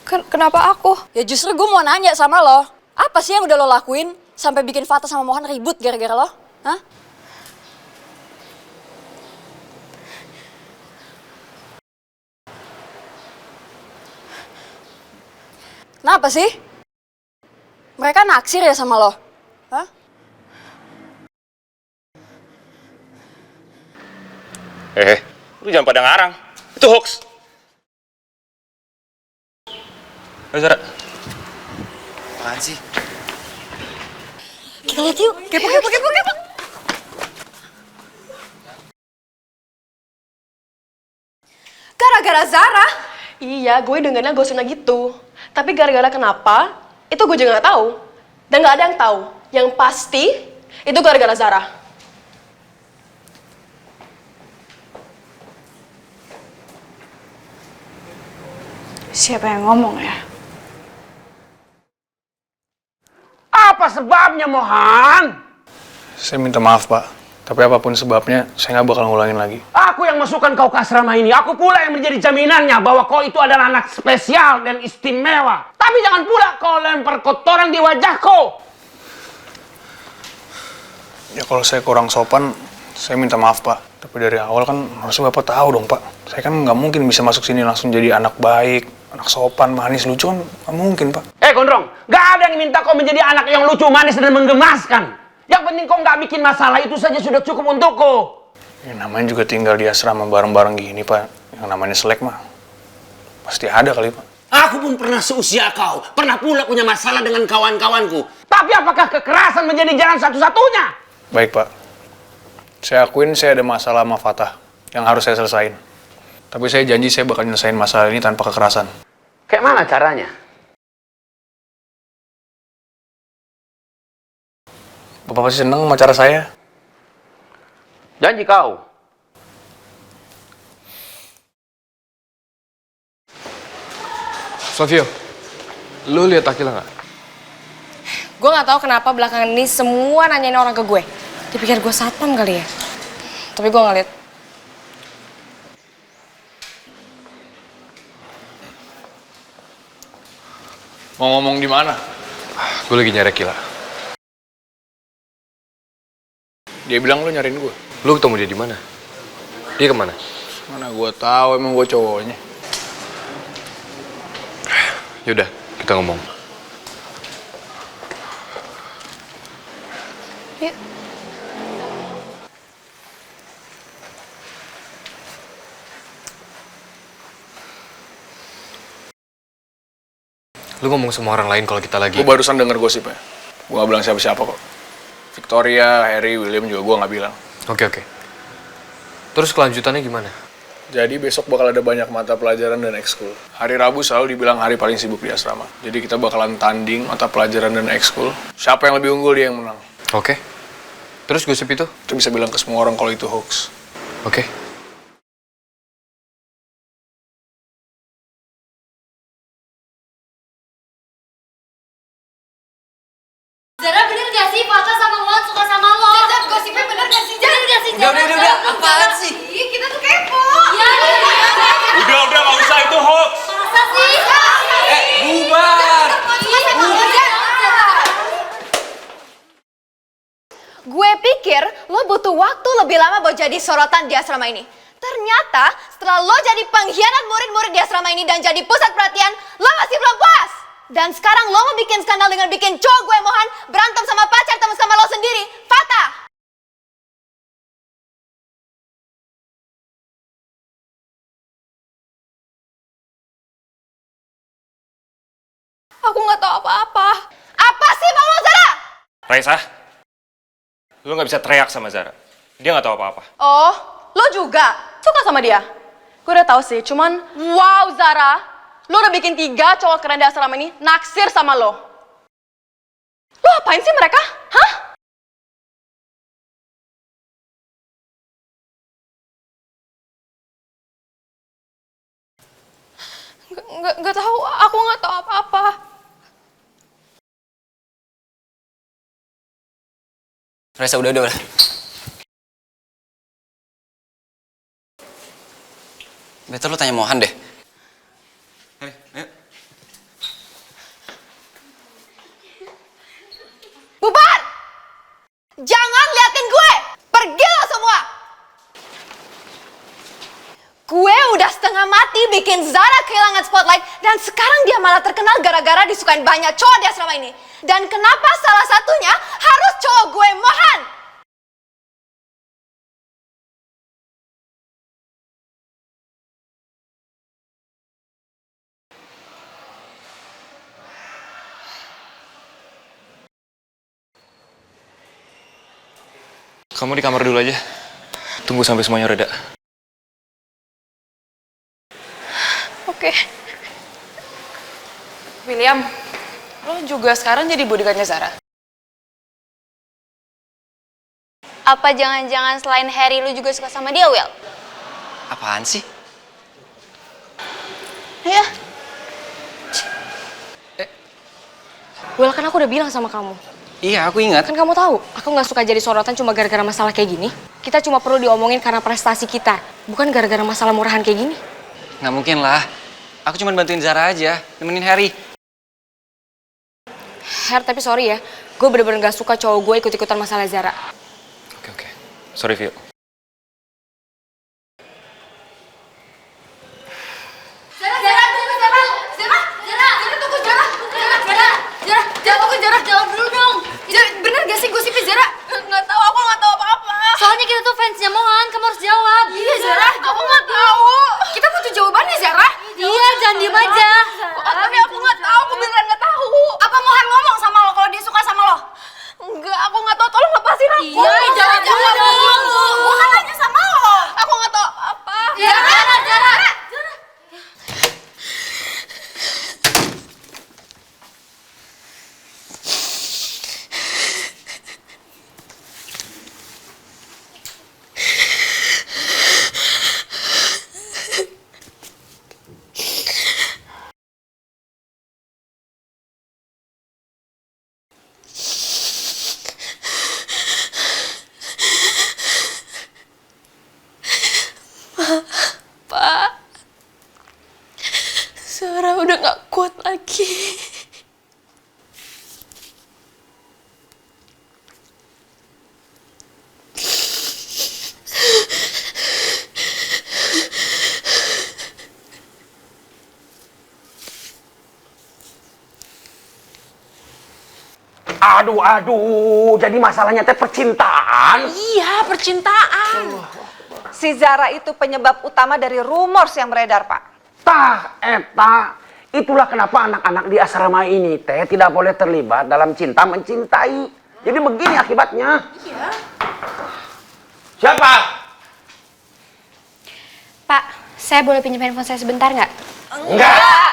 Kenapa aku? Ya justru gue mau nanya sama lo. Apa sih yang udah lo lakuin sampai bikin Fata sama Mohan ribut gara-gara lo? Hah? Kenapa sih? Mereka naksir ya sama lo? Hah? Lu jangan pada ngarang. Itu hoax. Ayo Zara. Apaan sih? Kita lihat yuk. Kepo. Gara-gara Zara? Iya, gue dengarnya gosipnya gitu. Tapi gara-gara kenapa, itu gue juga gak tahu. Dan gak ada yang tahu. Yang pasti, itu gara-gara Zara. Siapa yang ngomong ya? Apa sebabnya, Mohan? Saya minta maaf, Pak. Tapi apapun sebabnya, saya nggak bakal ngulangin lagi. Aku yang masukkan kau ke asrama ini. Aku pula yang menjadi jaminannya bahwa kau itu adalah anak spesial dan istimewa. Tapi jangan pula kau lempar kotoran di wajahku. Ya kalau saya kurang sopan, saya minta maaf, Pak. Tapi dari awal kan harusnya Bapak tahu dong, Pak. Saya kan nggak mungkin bisa masuk sini langsung jadi anak baik, anak sopan, manis, lucu kan nggak mungkin, Pak. Gondrong, gak ada yang minta kau menjadi anak yang lucu, manis, dan menggemaskan. Yang penting kau nggak bikin masalah, itu saja sudah cukup untukku. Ya, namanya juga tinggal di asrama bareng-bareng gini, Pak. Yang namanya selek mah pasti ada kali, Pak. Aku pun pernah seusia kau, pernah pula punya masalah dengan kawan-kawanku. Tapi apakah kekerasan menjadi jalan satu-satunya? Baik, Pak. Saya akuin saya ada masalah sama Fatah yang harus saya selesain. Tapi saya janji saya bakal nyelesain masalah ini tanpa kekerasan. Kayak mana caranya? Bapak pasti seneng sama cara saya. Janji kau. Sofio, lu lihat Akila nggak? Gue nggak tahu kenapa belakangan ini semua nanyain orang ke gue. Dipikir gue satpam kali ya. Tapi gue nggak lihat. Mau ngomong di mana? Gue lagi nyari Akila. Dia bilang lu nyariin gue. Lu ketemu dia di mana? Dia kemana? Mana gue tahu, emang gue cowoknya. Yaudah, kita ngomong. Yuk. Lu ngomong sama orang lain kalau kita lagi... Gue barusan denger gosipnya. Gue gak bilang siapa-siapa kok. Victoria, Harry, William juga gue gak bilang. Oke. Terus kelanjutannya gimana? Jadi besok bakal ada banyak mata pelajaran dan ekskul. Hari Rabu selalu dibilang hari paling sibuk di asrama. Jadi kita bakalan tanding mata pelajaran dan ekskul. Siapa yang lebih unggul dia yang menang. Oke. Terus gosip itu? Kita bisa bilang ke semua orang kalau itu hoax. Oke. Zara, bener gak sih Fata sama Mohan suka sama lo? Zara, gosipnya bener gak sih? Bener gak sih? Udah, apaan sih? Kita tuh kepo. Iya. Udah, gak usah, itu hoax. Masa sih? Bubar. Gue pikir lo butuh waktu lebih lama buat jadi sorotan di asrama ini. Ternyata setelah lo jadi pengkhianat murid-murid di asrama ini dan jadi pusat perhatian, lo masih belum puas. Dan sekarang lo mau bikin skandal dengan bikin cowok gue Mohan berantem sama pacar temen sama lo sendiri, Fata. Aku nggak tahu apa-apa. Apa sih mau lo, Zara? Raisa, lu nggak bisa teriak sama Zara. Dia nggak tahu apa-apa. Oh, lo juga suka sama dia? Gue udah tahu sih, cuman wow Zara, lo udah bikin 3 cowok keren di asrama ini naksir sama lo. Tuh apain sih mereka? Hah? Nggak tahu, aku nggak tahu apa-apa. Reza, udah. Better lu tanya Mohan deh. Ayo. Bubar! Jangan liatin gue! Pergi lo semua! Gue udah setengah mati bikin Zara kehilangan spotlight dan sekarang dia malah terkenal gara-gara disukain banyak cowok di asrama ini. Dan kenapa salah satunya harus cowok gue, Mohan? Kamu di kamar dulu aja. Tunggu sampai semuanya reda. Oke. William, lo juga sekarang jadi bodyguardnya Zara? Apa jangan-jangan selain Harry lu juga suka sama dia, Will? Apaan sih? Ya. Will, kan aku udah bilang sama kamu. Iya, aku ingat. Kan kamu tahu, aku nggak suka jadi sorotan cuma gara-gara masalah kayak gini. Kita cuma perlu diomongin karena prestasi kita, bukan gara-gara masalah murahan kayak gini. Nggak mungkin lah. Aku cuma bantuin Zara aja, nemenin Harry. Tapi sorry ya, gue bener-bener gak suka cowok gue ikut-ikutan masalah Zara. Oke. Sorry, Vio. Bener gak sih gosipnya Zara? Nggak tahu, aku nggak tahu apa-apa. Soalnya kita tuh fansnya Mohan, kamu harus jawab. Iya Zara, aku nggak tahu. Kita butuh jawabannya Zara. Iya, jangan diem aja. Tapi aku nggak tahu, aku beneran nggak tahu. Apa Mohan ngomong sama lo kalau dia suka sama lo? Enggak, aku nggak tahu. Tolong lepasin aku. Iya, jangan dong. Gue kan nanya sama lo. Aku nggak tahu apa. Zara. Pak, Zara udah gak kuat lagi. Aduh, jadi masalahnya teh percintaan. Iya, percintaan. Si Zara itu penyebab utama dari rumors yang beredar, Pak. Tah, eta. Itulah kenapa anak-anak di asrama ini teh tidak boleh terlibat dalam cinta mencintai. Jadi begini akibatnya. Iya. Siapa? Pak, saya boleh pinjam handphone saya sebentar nggak? Enggak.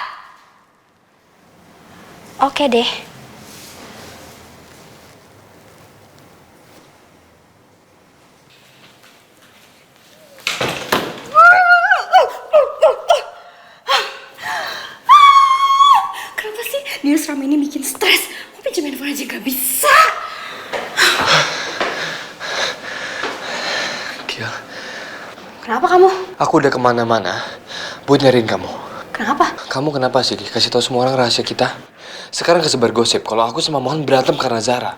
Oke deh. Kenapa sih dia selama ini bikin stres? Mau pinjam handphone aja gak bisa. Gil, Kenapa kamu? aku udah kemana-mana buat nyariin kamu. Kenapa? Kamu kenapa sih kasih tahu semua orang rahasia kita? Sekarang kesebar gosip kalau aku sama Mohan berantem karena Zara.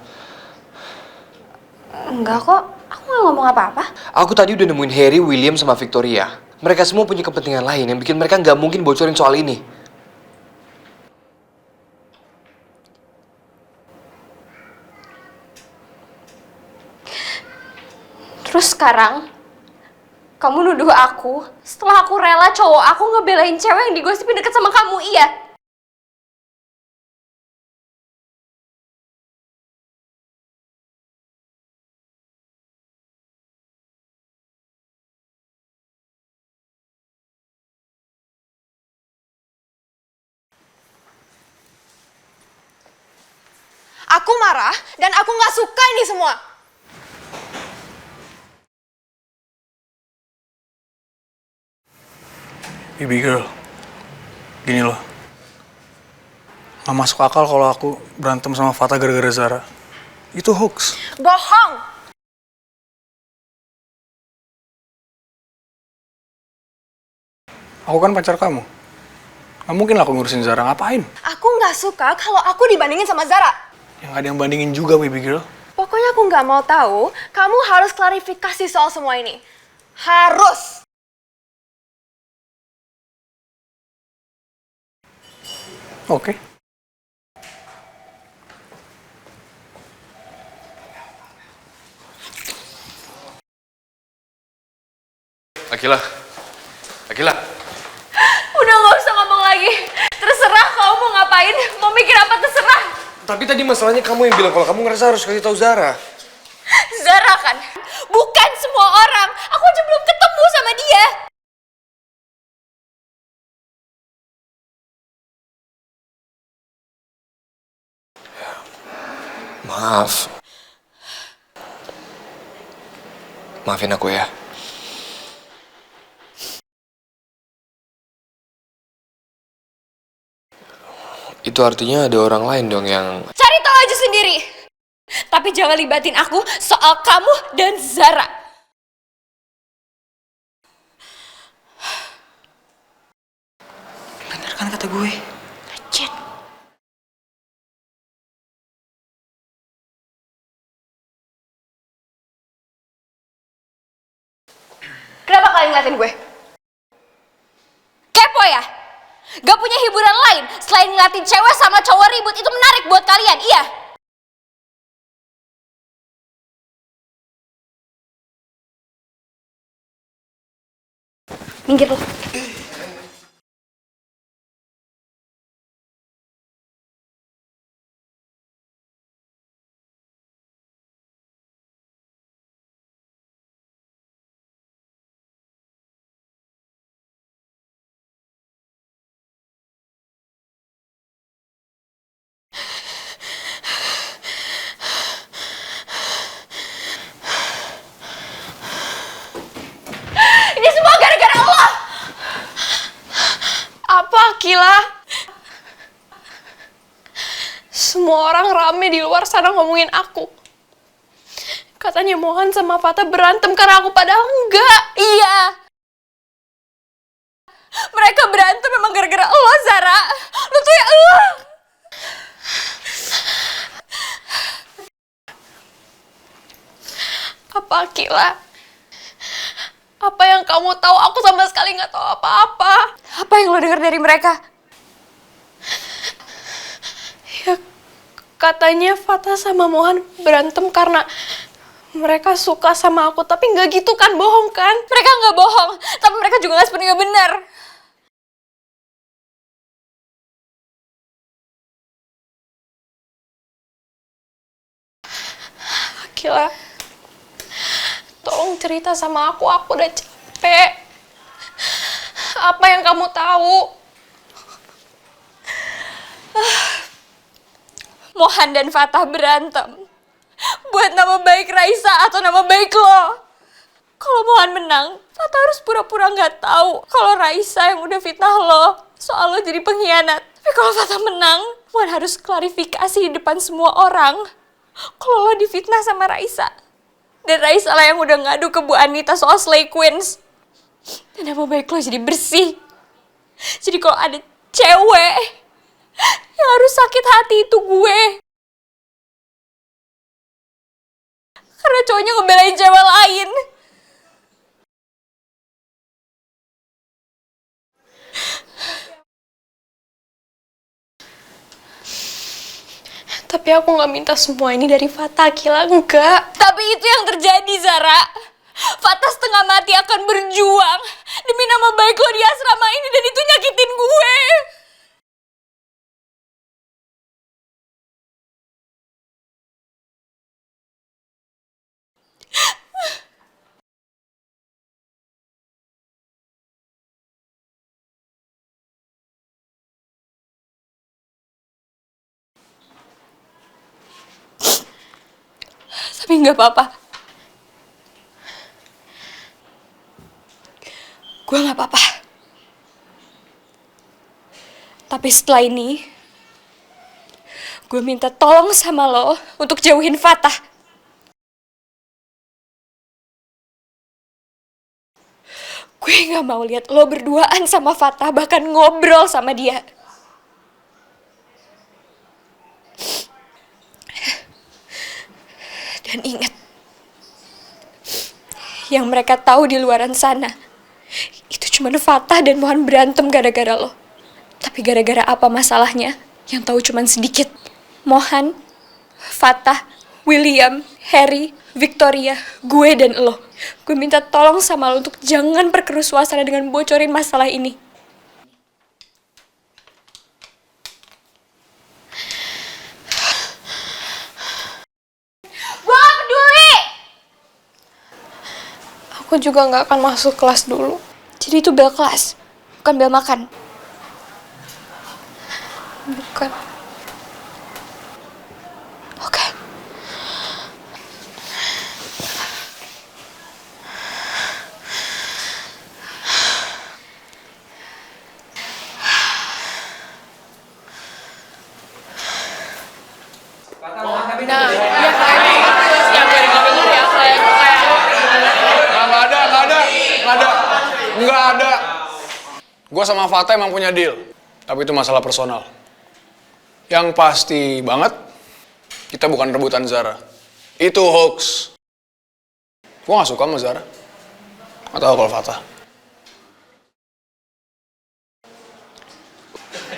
Enggak kok, aku nggak ngomong apa-apa. Aku tadi udah nemuin Harry, William, sama Victoria. Mereka semua punya kepentingan lain yang bikin mereka nggak mungkin bocorin soal ini. Terus sekarang, kamu nuduh aku setelah aku rela cowok aku ngebelain cewek yang digosipin deket sama kamu, iya? Aku marah dan aku nggak suka ini semua. Baby girl, gini loh. Gak masuk akal kalau aku berantem sama Fata gara-gara Zara. Itu hoax. Bohong! Aku kan pacar kamu. Gak mungkin lah aku ngurusin Zara, ngapain? Aku nggak suka kalau aku dibandingin sama Zara. Yang ada yang bandingin juga, baby girl. Pokoknya aku nggak mau tahu, kamu harus klarifikasi soal semua ini. Harus! Oke. Akila. Akila. Udah nggak usah ngomong lagi. Terserah kamu mau ngapain, mau mikir apa terserah. Tapi tadi masalahnya kamu yang bilang kalau kamu ngerasa harus kasih tahu Zara. Zara kan, bukan semua orang. Aku aja belum ketemu sama dia. Maaf. Maafin aku ya. Itu artinya ada orang lain dong yang... Cari tahu aja sendiri. Tapi jangan libatin aku soal kamu dan Zara. Bener kan kata gue? Legit. Kenapa kalian ngeliatin gue? Kepo ya? Gak punya hiburan lain selain ngeliatin cewek sama cowok ribut itu menarik buat kalian, iya? Minggir lo. Ini semua gara-gara Allah. Apa, Akila? Semua orang rame di luar sana ngomongin aku. Katanya Mohan sama Fata berantem karena aku, padahal enggak. Iya. Mereka berantem memang gara-gara lo, Zara. Lo tuh ya Apa, Akila? Apa yang kamu tahu? Aku sama sekali nggak tahu apa-apa. Apa yang lo dengar dari mereka? Ya, katanya Fata sama Mohan berantem karena mereka suka sama aku. Tapi nggak gitu kan, bohong kan? Mereka nggak bohong, tapi mereka juga nggak sepenuhnya benar. Akila, tolong cerita sama aku udah capek. Apa yang kamu tahu? Mohan dan Fatah berantem buat nama baik Raisa atau nama baik lo. Kalau Mohan menang, Fatah harus pura-pura nggak tahu kalau Raisa yang udah fitnah lo soal lo jadi pengkhianat. Tapi kalau Fatah menang, Mohan harus klarifikasi di depan semua orang kalau lo difitnah sama Raisa. Dan Raisa lah yang udah ngadu ke Bu Anita soal Slay Queens. Dan nama baik lo jadi bersih. Jadi kalau ada cewek yang harus sakit hati itu gue. Karena cowoknya ngebelain cewek lain. Tapi aku nggak minta semua ini dari Fata, Akila, enggak. Tapi itu yang terjadi, Zara. Fatah setengah mati akan berjuang demi nama baik lo di asrama ini, dan itu nyakitin gue. Tapi nggak apa-apa. Gue nggak apa-apa. Tapi setelah ini, gue minta tolong sama lo untuk jauhin Fatah. Gue gak mau lihat lo berduaan sama Fatah, bahkan ngobrol sama dia. Dan ingat, yang mereka tahu di luaran sana, itu cuma Fatah dan Mohan berantem gara-gara lo. Tapi gara-gara apa masalahnya? Yang tahu cuma sedikit. Mohan, Fatah, William, Harry, Victoria, gue dan lo. Gue minta tolong sama lo untuk jangan perkeruh suasana dengan bocorin masalah ini. Gue gak peduli! Aku juga gak akan masuk kelas dulu. Jadi itu bel kelas, bukan bel makan. Bukan. Oke. Nggak ada. Gue sama Fatah emang punya deal, tapi itu masalah personal. Yang pasti banget, kita bukan rebutan Zara. Itu hoax. Gue gak suka sama Zara. Gak tau kalau Fatah.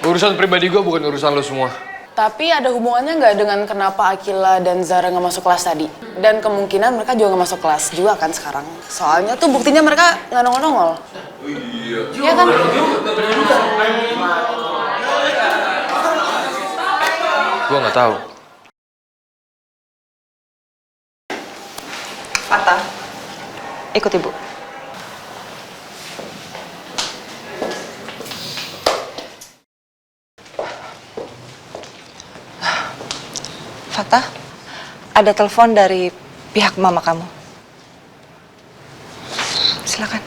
Urusan pribadi gue bukan urusan lo semua. Tapi ada hubungannya nggak dengan kenapa Akila dan Zara nggak masuk kelas tadi? Dan kemungkinan mereka juga nggak masuk kelas juga kan sekarang. Soalnya tuh buktinya mereka nggak nongol-nongol. Iya. Iya kan? Gue nggak tahu. Fatah, ikut ibu. Fatah, ada telepon dari pihak mama kamu. Silakan.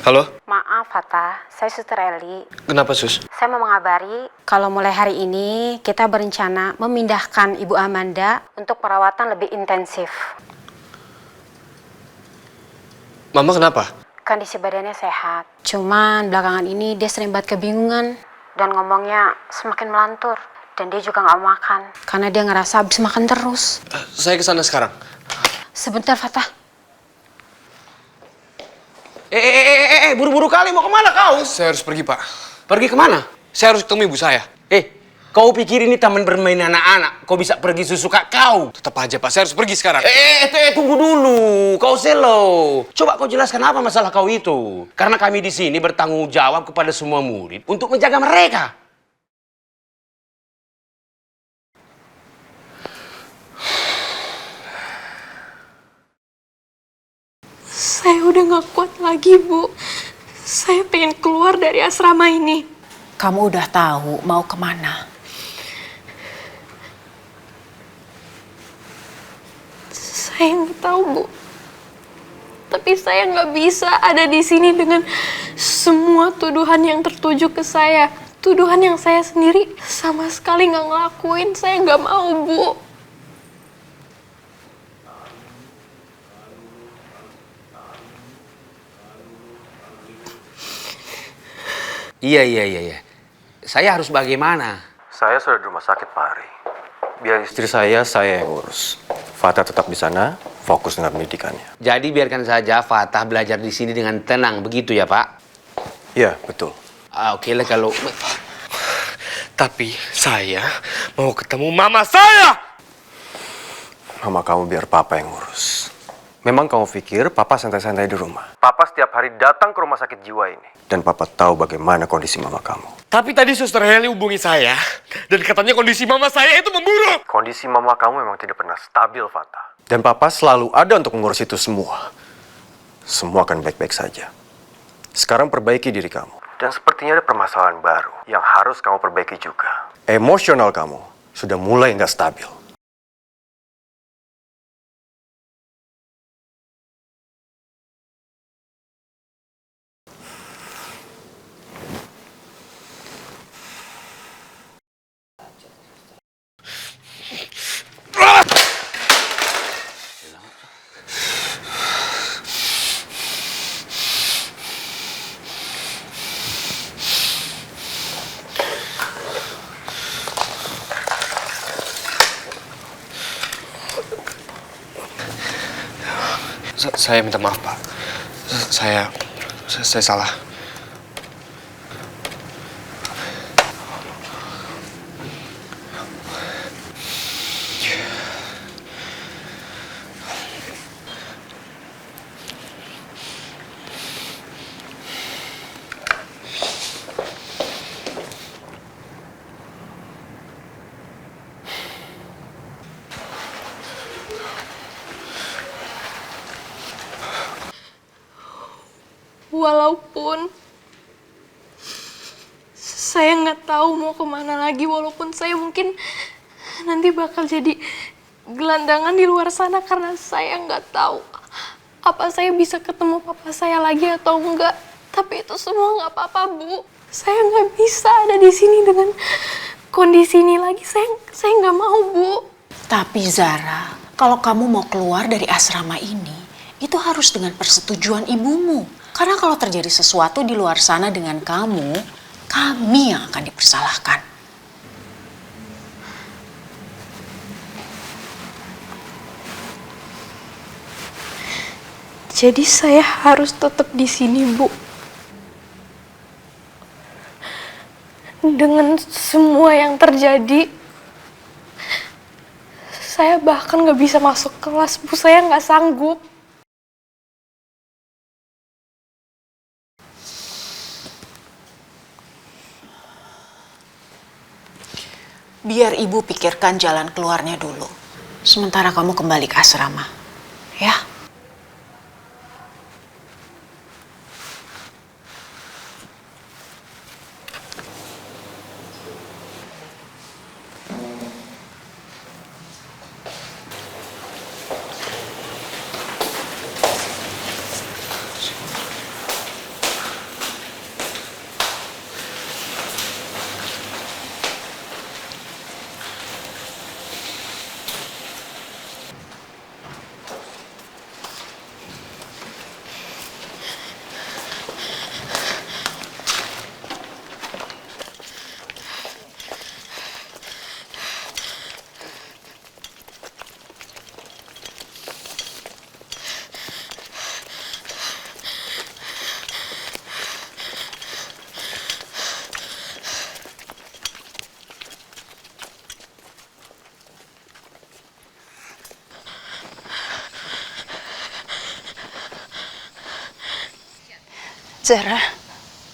Halo? Maaf Fatah, saya Suster Eli. Kenapa Sus? Saya mau mengabari kalau mulai hari ini kita berencana memindahkan Ibu Amanda untuk perawatan lebih intensif. Mama kenapa? Kondisi badannya sehat. Cuman belakangan ini dia sering banget kebingungan dan ngomongnya semakin melantur. Dan dia juga nggak mau makan karena dia ngerasa habis makan terus. Saya kesana sekarang. Sebentar Fatah. Buru-buru kali mau kemana kau? Saya harus pergi, Pak. Pergi kemana? Saya harus ketemu ibu saya. Kau pikir ini taman bermain anak-anak? Kau bisa pergi sesuka kau? Tetap aja, Pak. Saya harus pergi sekarang. Tunggu dulu. Kau slow. Coba kau jelaskan apa masalah kau itu. Karena kami di sini bertanggung jawab kepada semua murid untuk menjaga mereka. Saya udah gak kuat lagi, Bu. Saya pengen keluar dari asrama ini. Kamu udah tahu mau kemana? Saya nggak tahu, Bu. Tapi saya nggak bisa ada di sini dengan semua tuduhan yang tertuju ke saya. Tuduhan yang saya sendiri sama sekali nggak ngelakuin. Saya nggak mau, Bu. Iya. Saya harus bagaimana? Saya sudah di rumah sakit, Pak Ari. Biar istri saya yang urus. Fatah tetap di sana, fokus dengan pendidikannya. Jadi biarkan saja Fatah belajar di sini dengan tenang, begitu ya Pak? Iya, betul. Oke lah kalau... Tapi saya mau ketemu mama saya! Mama kamu biar papa yang urus. Memang kamu pikir papa santai-santai di rumah? Papa setiap hari datang ke rumah sakit jiwa ini. Dan papa tahu bagaimana kondisi mama kamu. Tapi tadi Suster Heli hubungi saya, dan katanya kondisi mama saya itu memburuk. Kondisi mama kamu memang tidak pernah stabil, Fatah. Dan papa selalu ada untuk mengurus itu semua. Semua akan baik-baik saja. Sekarang perbaiki diri kamu. Dan sepertinya ada permasalahan baru yang harus kamu perbaiki juga. Emosional kamu sudah mulai nggak stabil. Saya minta maaf, Pak. Saya salah. Walaupun saya nggak tahu mau kemana lagi, walaupun saya mungkin nanti bakal jadi gelandangan di luar sana karena saya nggak tahu apa saya bisa ketemu papa saya lagi atau enggak. Tapi itu semua nggak apa-apa, Bu. Saya nggak bisa ada di sini dengan kondisi ini lagi. Saya nggak mau, Bu. Tapi Zara, kalau kamu mau keluar dari asrama ini, itu harus dengan persetujuan ibumu. Karena kalau terjadi sesuatu di luar sana dengan kamu, kami yang akan dipersalahkan. Jadi saya harus tetap di sini, Bu. Dengan semua yang terjadi, saya bahkan nggak bisa masuk kelas, Bu. Saya nggak sanggup. Biar ibu pikirkan jalan keluarnya dulu. Sementara kamu kembali ke asrama. Ya? Zara,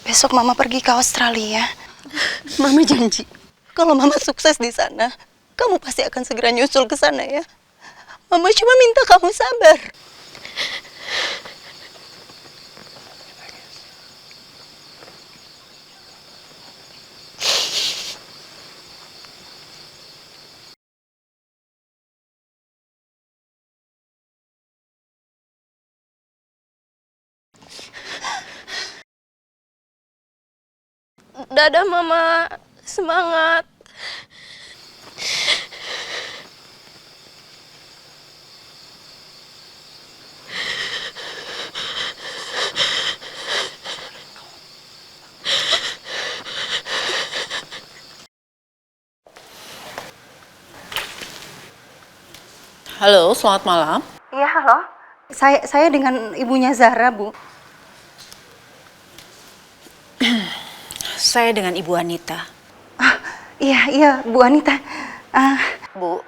besok Mama pergi ke Australia. Mama janji, kalau Mama sukses di sana, kamu pasti akan segera nyusul ke sana ya. Mama cuma minta kamu sabar. Dadah Mama, semangat. Halo, selamat malam. Iya, halo. Saya dengan ibunya Zahra, Bu. Saya dengan Ibu Anita. Iya, Bu Anita. Bu,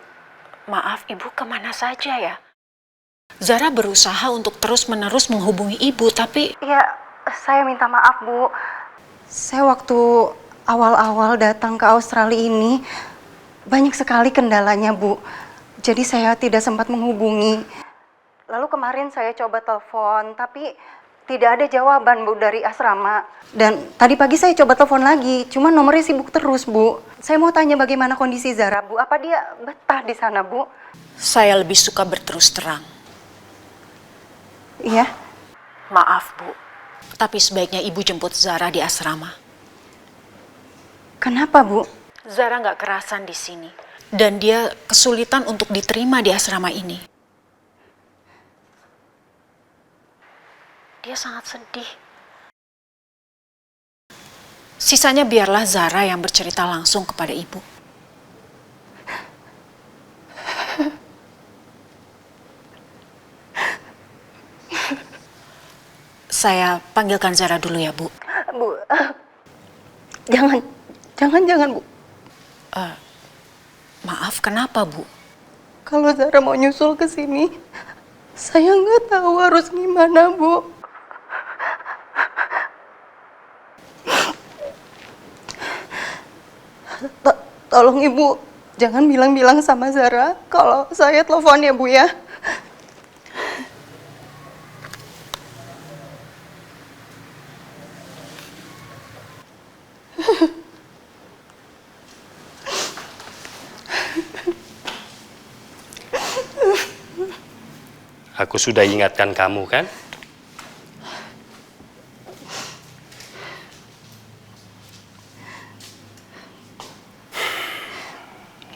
maaf Ibu kemana saja ya? Zara berusaha untuk terus-menerus menghubungi Ibu, tapi... Iya, saya minta maaf, Bu. Saya waktu awal-awal datang ke Australia ini, banyak sekali kendalanya, Bu. Jadi saya tidak sempat menghubungi. Lalu kemarin saya coba telepon, tapi tidak ada jawaban, Bu, dari asrama. Dan tadi pagi saya coba telepon lagi, cuma nomornya sibuk terus, Bu. Saya mau tanya bagaimana kondisi Zara, Bu. Apa dia betah di sana, Bu? Saya lebih suka berterus terang. Iya? Maaf, Bu. Tapi sebaiknya Ibu jemput Zara di asrama. Kenapa, Bu? Zara nggak kerasan di sini. Dan dia kesulitan untuk diterima di asrama ini. Dia sangat sedih. Sisanya biarlah Zara yang bercerita langsung kepada Ibu. Saya panggilkan Zara dulu ya, Bu. Bu, jangan, Bu. Maaf, kenapa, Bu? Kalau Zara mau nyusul ke sini, saya nggak tahu harus gimana, Bu. Tolong Ibu, jangan bilang-bilang sama Zara kalau saya telepon ya, Bu ya. Aku sudah ingatkan kamu, kan?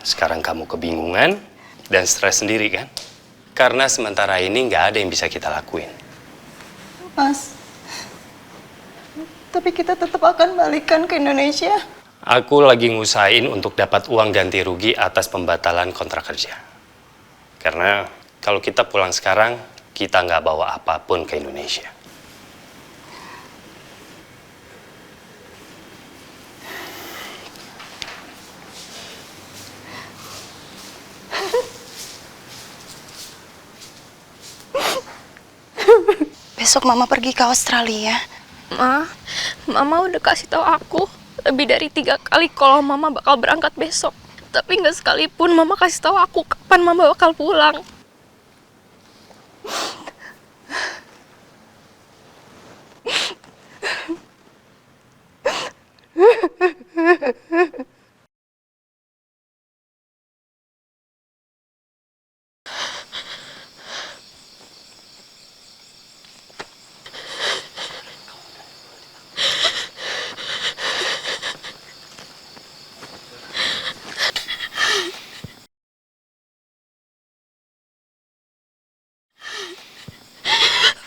Sekarang kamu kebingungan dan stres sendiri, kan? Karena sementara ini nggak ada yang bisa kita lakuin. Mas, tapi kita tetap akan balikan ke Indonesia. Aku lagi ngusahain untuk dapat uang ganti rugi atas pembatalan kontrak kerja. Karena kalau kita pulang sekarang, kita nggak bawa apapun ke Indonesia. Besok Mama pergi ke Australia. Mama udah kasih tahu aku lebih dari 3 kali kalau Mama bakal berangkat besok. Tapi nggak sekalipun Mama kasih tahu aku kapan Mama bakal pulang.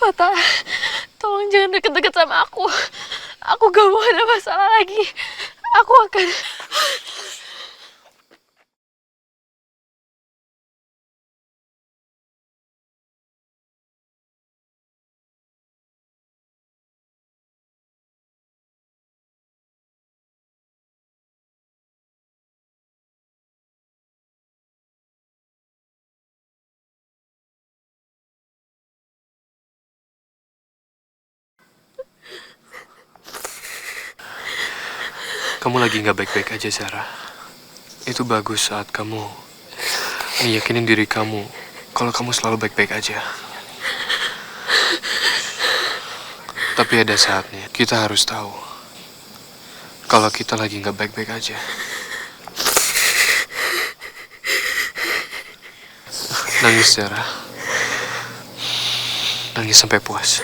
Fata, tolong jangan deket-deket sama aku. Aku gak mau ada masalah lagi. Aku akan... Kamu lagi nggak baik-baik aja, Zara. Itu bagus saat kamu meyakinin diri kamu kalau kamu selalu baik-baik aja. Tapi ada saatnya kita harus tahu kalau kita lagi nggak baik-baik aja. Nangis, Zara. Nangis sampai puas.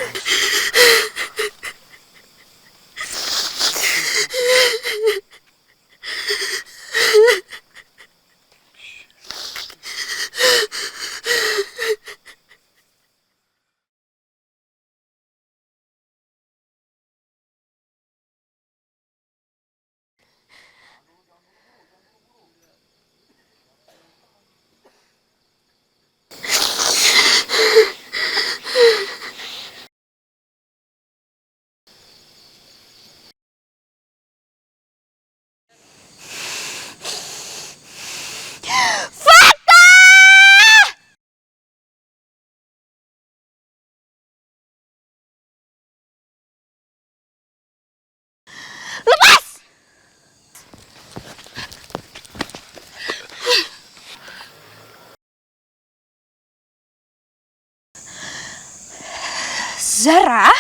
Zara,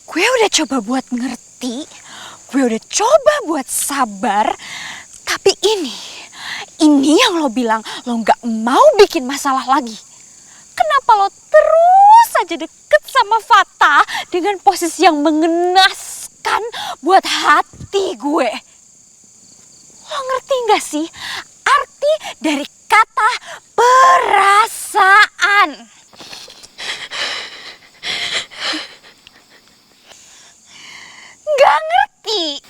Gue udah coba buat ngerti, gue udah coba buat sabar, tapi ini yang lo bilang lo gak mau bikin masalah lagi. Kenapa lo terus aja deket sama Fatah dengan posisi yang mengenaskan buat hati gue? Lo ngerti gak sih arti dari kata perasaan? Gak ngerti.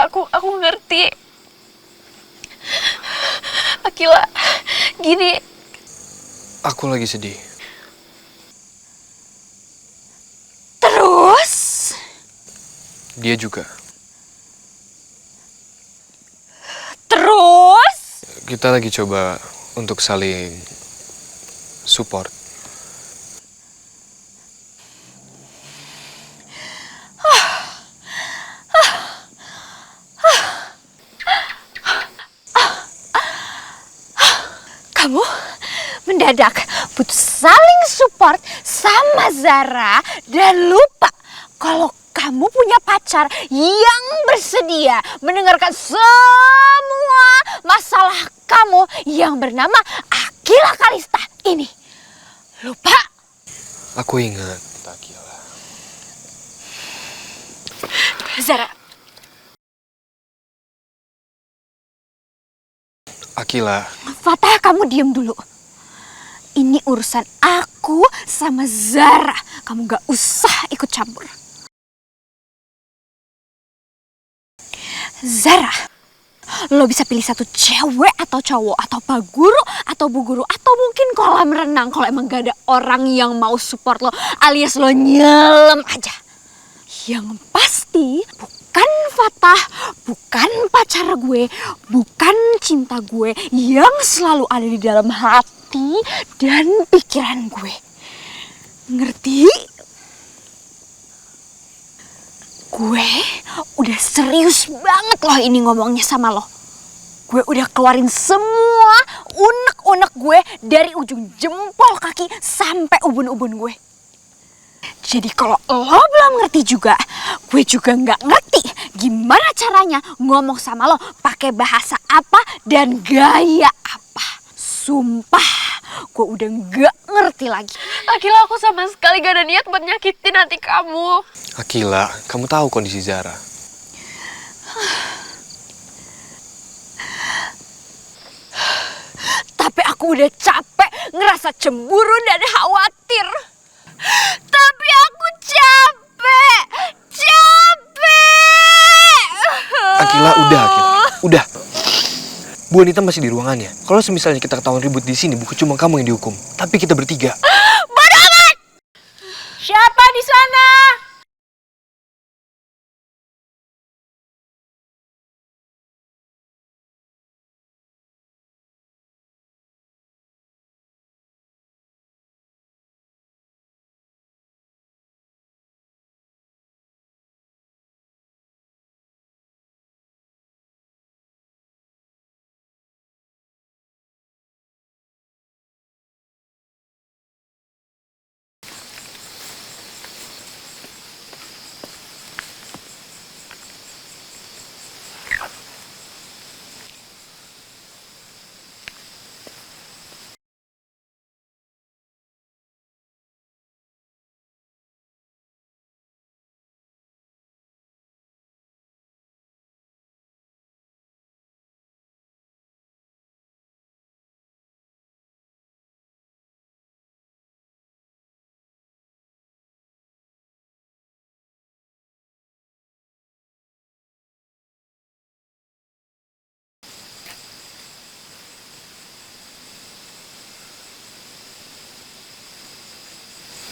Aku ngerti. Akila, gini. Aku lagi sedih. Terus? Dia juga. Terus? Kita lagi coba untuk saling support. Kamu mendadak butuh saling support sama Zara dan lupa kalau kamu punya pacar yang bersedia mendengarkan semua masalah kamu yang bernama Akila Kalista ini. Lupa? Aku ingat. Zara. Akila. Fatah, kamu diam dulu. Ini urusan aku sama Zara. Kamu gak usah ikut campur. Zara, lo bisa pilih satu cewek atau cowok atau pak guru atau bu guru atau mungkin kolam renang kalau emang gak ada orang yang mau support lo alias lo nyelam aja. Yang pasti bukan Fatah, bukan pacar gue, bukan cinta gue yang selalu ada di dalam hati dan pikiran gue. Ngerti? Gue udah serius banget loh ini ngomongnya sama lo. Gue udah keluarin semua unek-unek gue dari ujung jempol kaki sampai ubun-ubun gue. Jadi kalau lo belum ngerti juga, gue juga nggak ngerti gimana caranya ngomong sama lo pakai bahasa apa dan gaya apa. Sumpah, gue udah nggak ngerti lagi. Akila, aku sama sekali gak ada niat buat nyakitin hati kamu. Akila, kamu tahu kondisi Zara. Tapi aku udah capek ngerasa cemburu dan khawatir. Tapi aku capek. Akila, udah Akila, udah. Bu Anita masih di ruangannya. Kalau misalnya kita ketahuan ribut di sini, bukan cuma kamu yang dihukum, tapi kita bertiga. Bodoh amat! Siapa di sana?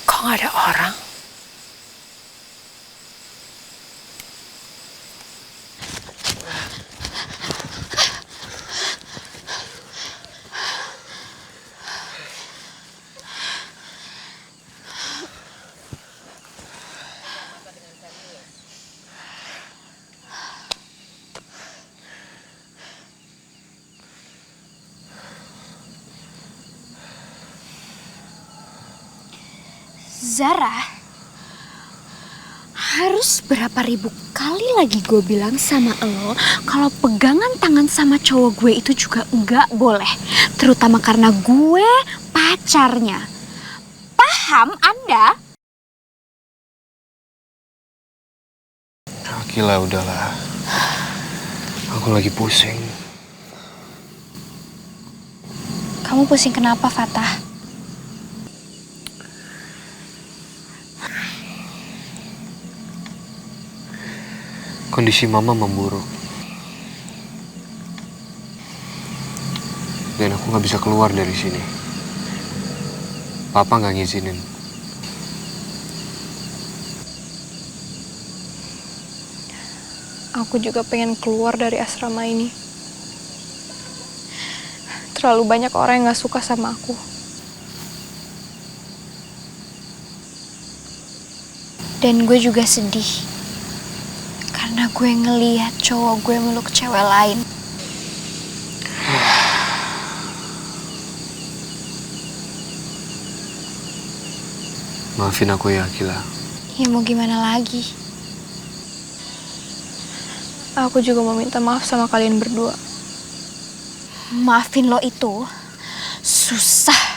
Kok nggak ada orang? Zara, Harus berapa ribu kali lagi gue bilang sama lo kalau pegangan tangan sama cowok gue itu juga nggak boleh. Terutama karena gue pacarnya. Paham Anda? Akila, udahlah. Aku lagi pusing. Kamu pusing kenapa, Fatah? Kondisi Mama memburuk. Dan aku nggak bisa keluar dari sini. Papa nggak ngizinin. Aku juga pengen keluar dari asrama ini. Terlalu banyak orang yang gak suka sama aku. Dan gue juga sedih. Karena gue ngeliat cowok gue meluk cewek lain. Maafin aku ya, Akila. Ya mau gimana lagi? Aku juga mau minta maaf sama kalian berdua. Maafin lo itu susah.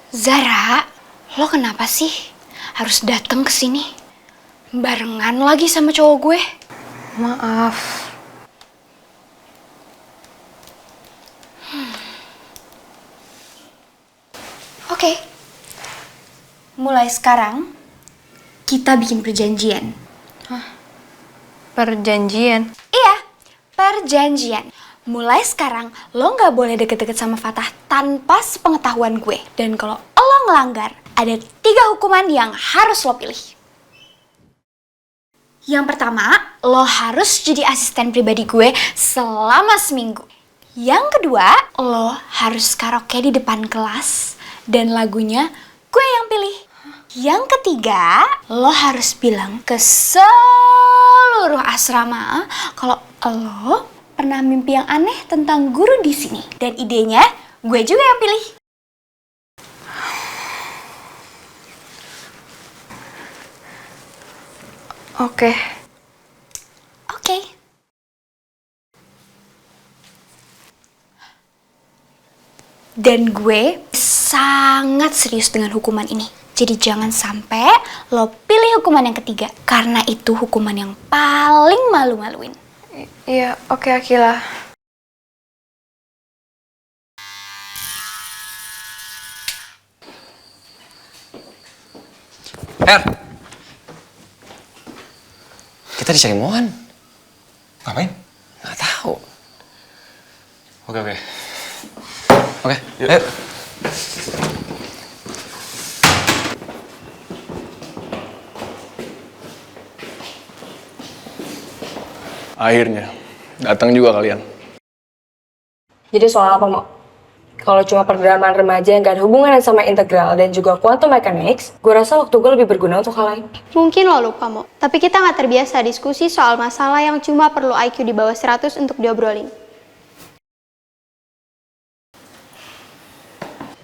Zara, lo kenapa sih harus datang ke sini? Barengan lagi sama cowok gue? Maaf. Oke. Mulai sekarang kita bikin perjanjian. Perjanjian? Iya, perjanjian. Mulai sekarang, lo nggak boleh deket-deket sama Fatah tanpa sepengetahuan gue. Dan kalau lo ngelanggar, ada 3 hukuman yang harus lo pilih. Yang pertama, lo harus jadi asisten pribadi gue selama seminggu. Yang kedua, lo harus karaoke di depan kelas dan lagunya gue yang pilih. Yang ketiga, lo harus bilang ke seluruh asrama kalau lo pernah mimpi yang aneh tentang guru di sini. Dan idenya gue juga yang pilih. Oke. Oke. Dan gue sangat serius dengan hukuman ini. Jadi jangan sampai lo pilih hukuman yang ketiga. Karena itu hukuman yang paling malu-maluin. Iya, oke Akila. Her! Kita dicari Mohan. Ngapain? Nggak tahu. Oke. Oke, ayo. Akhirnya, datang juga kalian. Jadi soal apa, Mo? Kalau cuma pergerakan remaja yang gak ada hubungan sama integral dan juga quantum mechanics, gue rasa waktu gue lebih berguna untuk hal lain. Mungkin lo lupa, Mo. Tapi kita nggak terbiasa diskusi soal masalah yang cuma perlu IQ di bawah 100 untuk diobrolin.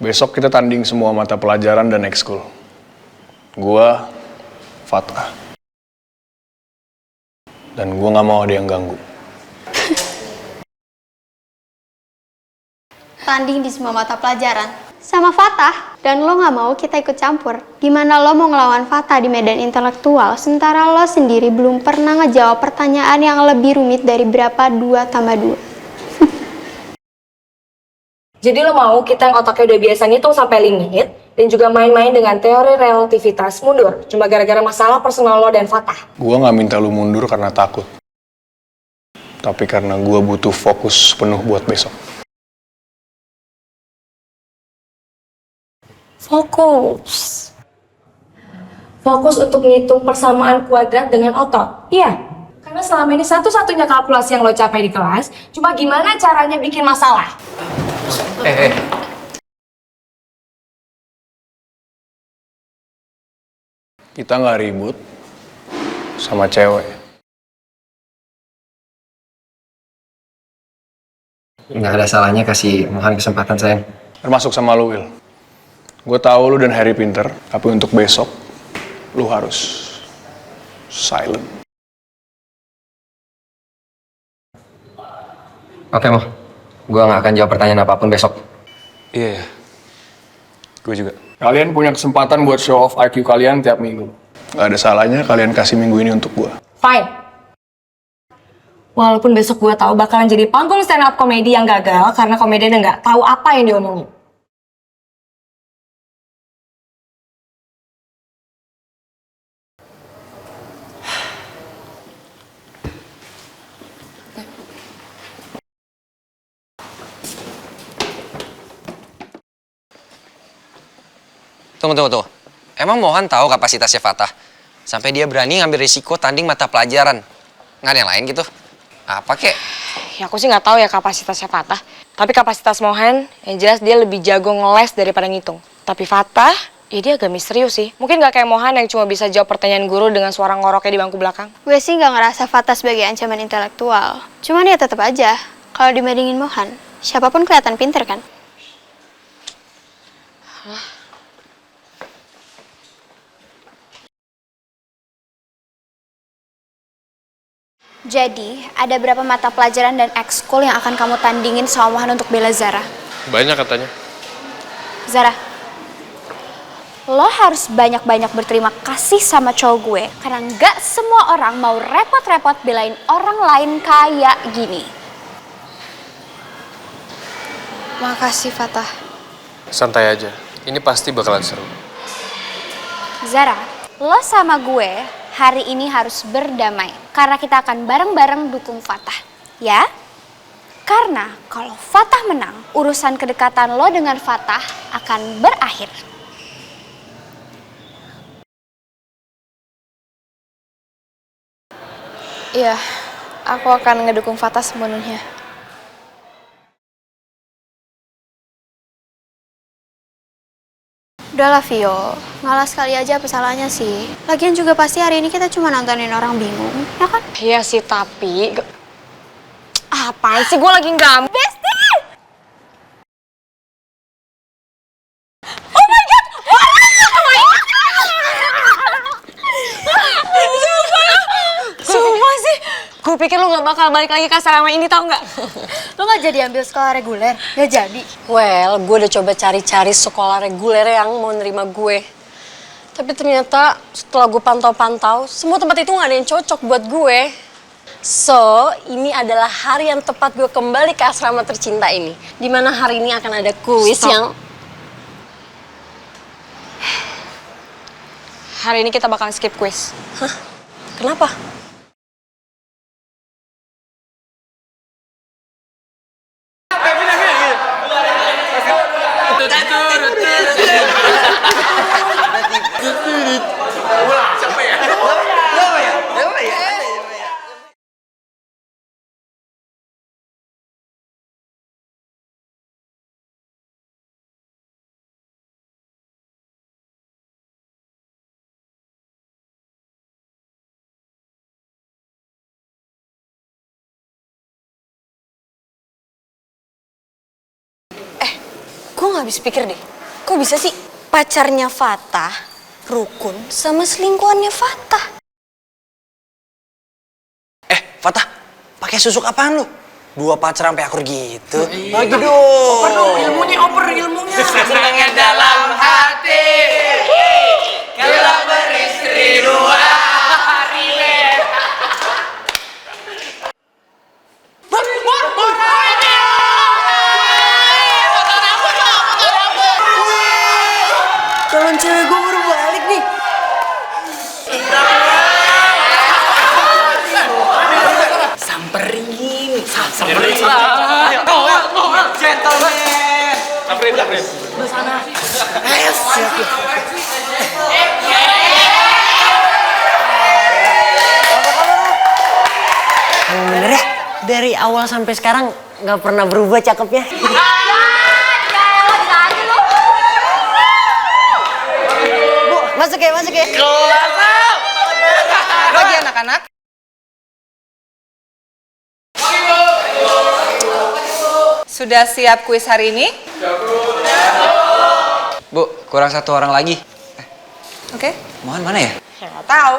Besok kita tanding semua mata pelajaran dan ekskul. Gua, Fatah. Dan gua nggak mau ada yang ganggu. Tanding di semua mata pelajaran. Sama Fatah. Dan lo nggak mau kita ikut campur. Gimana lo mau ngelawan Fatah di medan intelektual, sementara lo sendiri belum pernah ngejawab pertanyaan yang lebih rumit dari berapa 2 tambah 2. Jadi lo mau kita yang otaknya udah biasa ngitung sampai limit dan juga main-main dengan teori relativitas mundur cuma gara-gara masalah personal lo dan Fatah. Gua nggak minta lu mundur karena takut. Tapi karena gua butuh fokus penuh buat besok. Fokus. Fokus untuk ngitung persamaan kuadrat dengan otot. Iya. Karena selama ini satu-satunya kalkulasi yang lo capai di kelas cuma gimana caranya bikin masalah. Kita nggak ribut sama cewek. Nggak ada salahnya kasih Mohan kesempatan, sayang. Termasuk sama lu, Will. Gue tahu lu dan Harry pinter, tapi untuk besok, lu harus silent. Oke, Mo. Gue nggak akan jawab pertanyaan apapun besok. Iya, gue juga. Kalian punya kesempatan buat show off IQ kalian tiap minggu. Gak ada salahnya kalian kasih minggu ini untuk gue. Fine. Walaupun besok gue tahu bakalan jadi panggung stand up komedi yang gagal karena komediannya nggak tahu apa yang diomongin. Tunggu. Emang Mohan tahu kapasitasnya Fatah? Sampai dia berani ngambil risiko tanding mata pelajaran. Nggak ada yang lain gitu? Apa kek? Ya aku sih nggak tahu ya kapasitasnya Fatah. Tapi kapasitas Mohan, yang jelas dia lebih jago ngeles daripada ngitung. Tapi Fatah, ya dia agak misterius sih. Mungkin nggak kayak Mohan yang cuma bisa jawab pertanyaan guru dengan suara ngoroknya di bangku belakang. Gue sih nggak ngerasa Fatah sebagai ancaman intelektual. Cuman ya tetap aja, kalau dibandingin Mohan, siapapun kelihatan pinter kan? Jadi, ada berapa mata pelajaran dan ekskul yang akan kamu tandingin sama Mohan untuk bela Zara? Banyak katanya. Zara, lo harus banyak-banyak berterima kasih sama cowok gue. Karena nggak semua orang mau repot-repot belain orang lain kayak gini. Makasih, Fatah. Santai aja. Ini pasti bakalan seru. Zara, lo sama gue hari ini harus berdamai. Karena kita akan bareng-bareng dukung Fatah. Ya? Karena kalau Fatah menang, urusan kedekatan lo dengan Fatah akan berakhir. Iya, aku akan ngedukung Fatah sepenuhnya. Udahlah Vio, ngalah sekali aja apa salahnya sih. Lagian juga pasti hari ini kita cuma nontonin orang bingung, ya kan? Iya sih, tapi... Apaan sih, gue lagi nggak... Besti! Oh my god! Sumpah sih, gue pikir lu gak bakal balik lagi ke asrama ini, tau gak? Lo gak jadi ambil sekolah reguler? Gak jadi? Well, gue udah coba cari-cari sekolah reguler yang mau nerima gue. Tapi ternyata setelah gue pantau-pantau, semua tempat itu gak ada yang cocok buat gue. So, ini adalah hari yang tepat gue kembali ke asrama tercinta ini. Dimana hari ini akan ada kuis yang... Hari ini kita bakal skip quiz. Hah? Kenapa? Gue gak habis pikir deh, kok bisa sih pacarnya Fatah rukun sama selingkuhannya Fatah? Fatah, pakai susuk apaan lu? Dua pacar sampai akur gitu. Lagi dong. Oper dong, ilmunya. Senangnya dalam hati, kalau beristri dua. Calon cewek gue baru balik nih. Samperin. Gentleman. Samperin. Di sana. Bener ya, dari awal sampai sekarang nggak pernah berubah cakepnya. Masuk ya, masuk ya. Lagi anak-anak. Sudah siap kuis hari ini? Bu, kurang satu orang lagi. Oke. Mohan mana ya? Ya nggak tahu.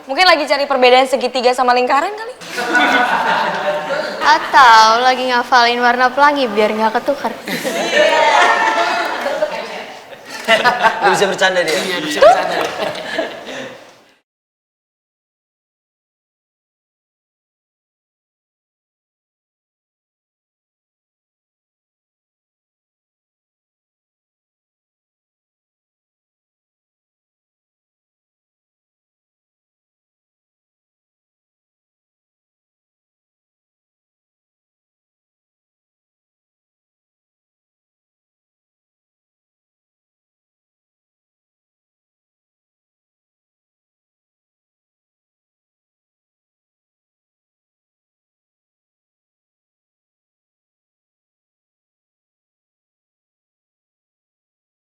Mungkin lagi cari perbedaan segitiga sama lingkaran kali. Atau lagi ngafalin warna pelangi biar nggak ketukar. Lu bisa bercanda dia. Iya, bisa bercanda.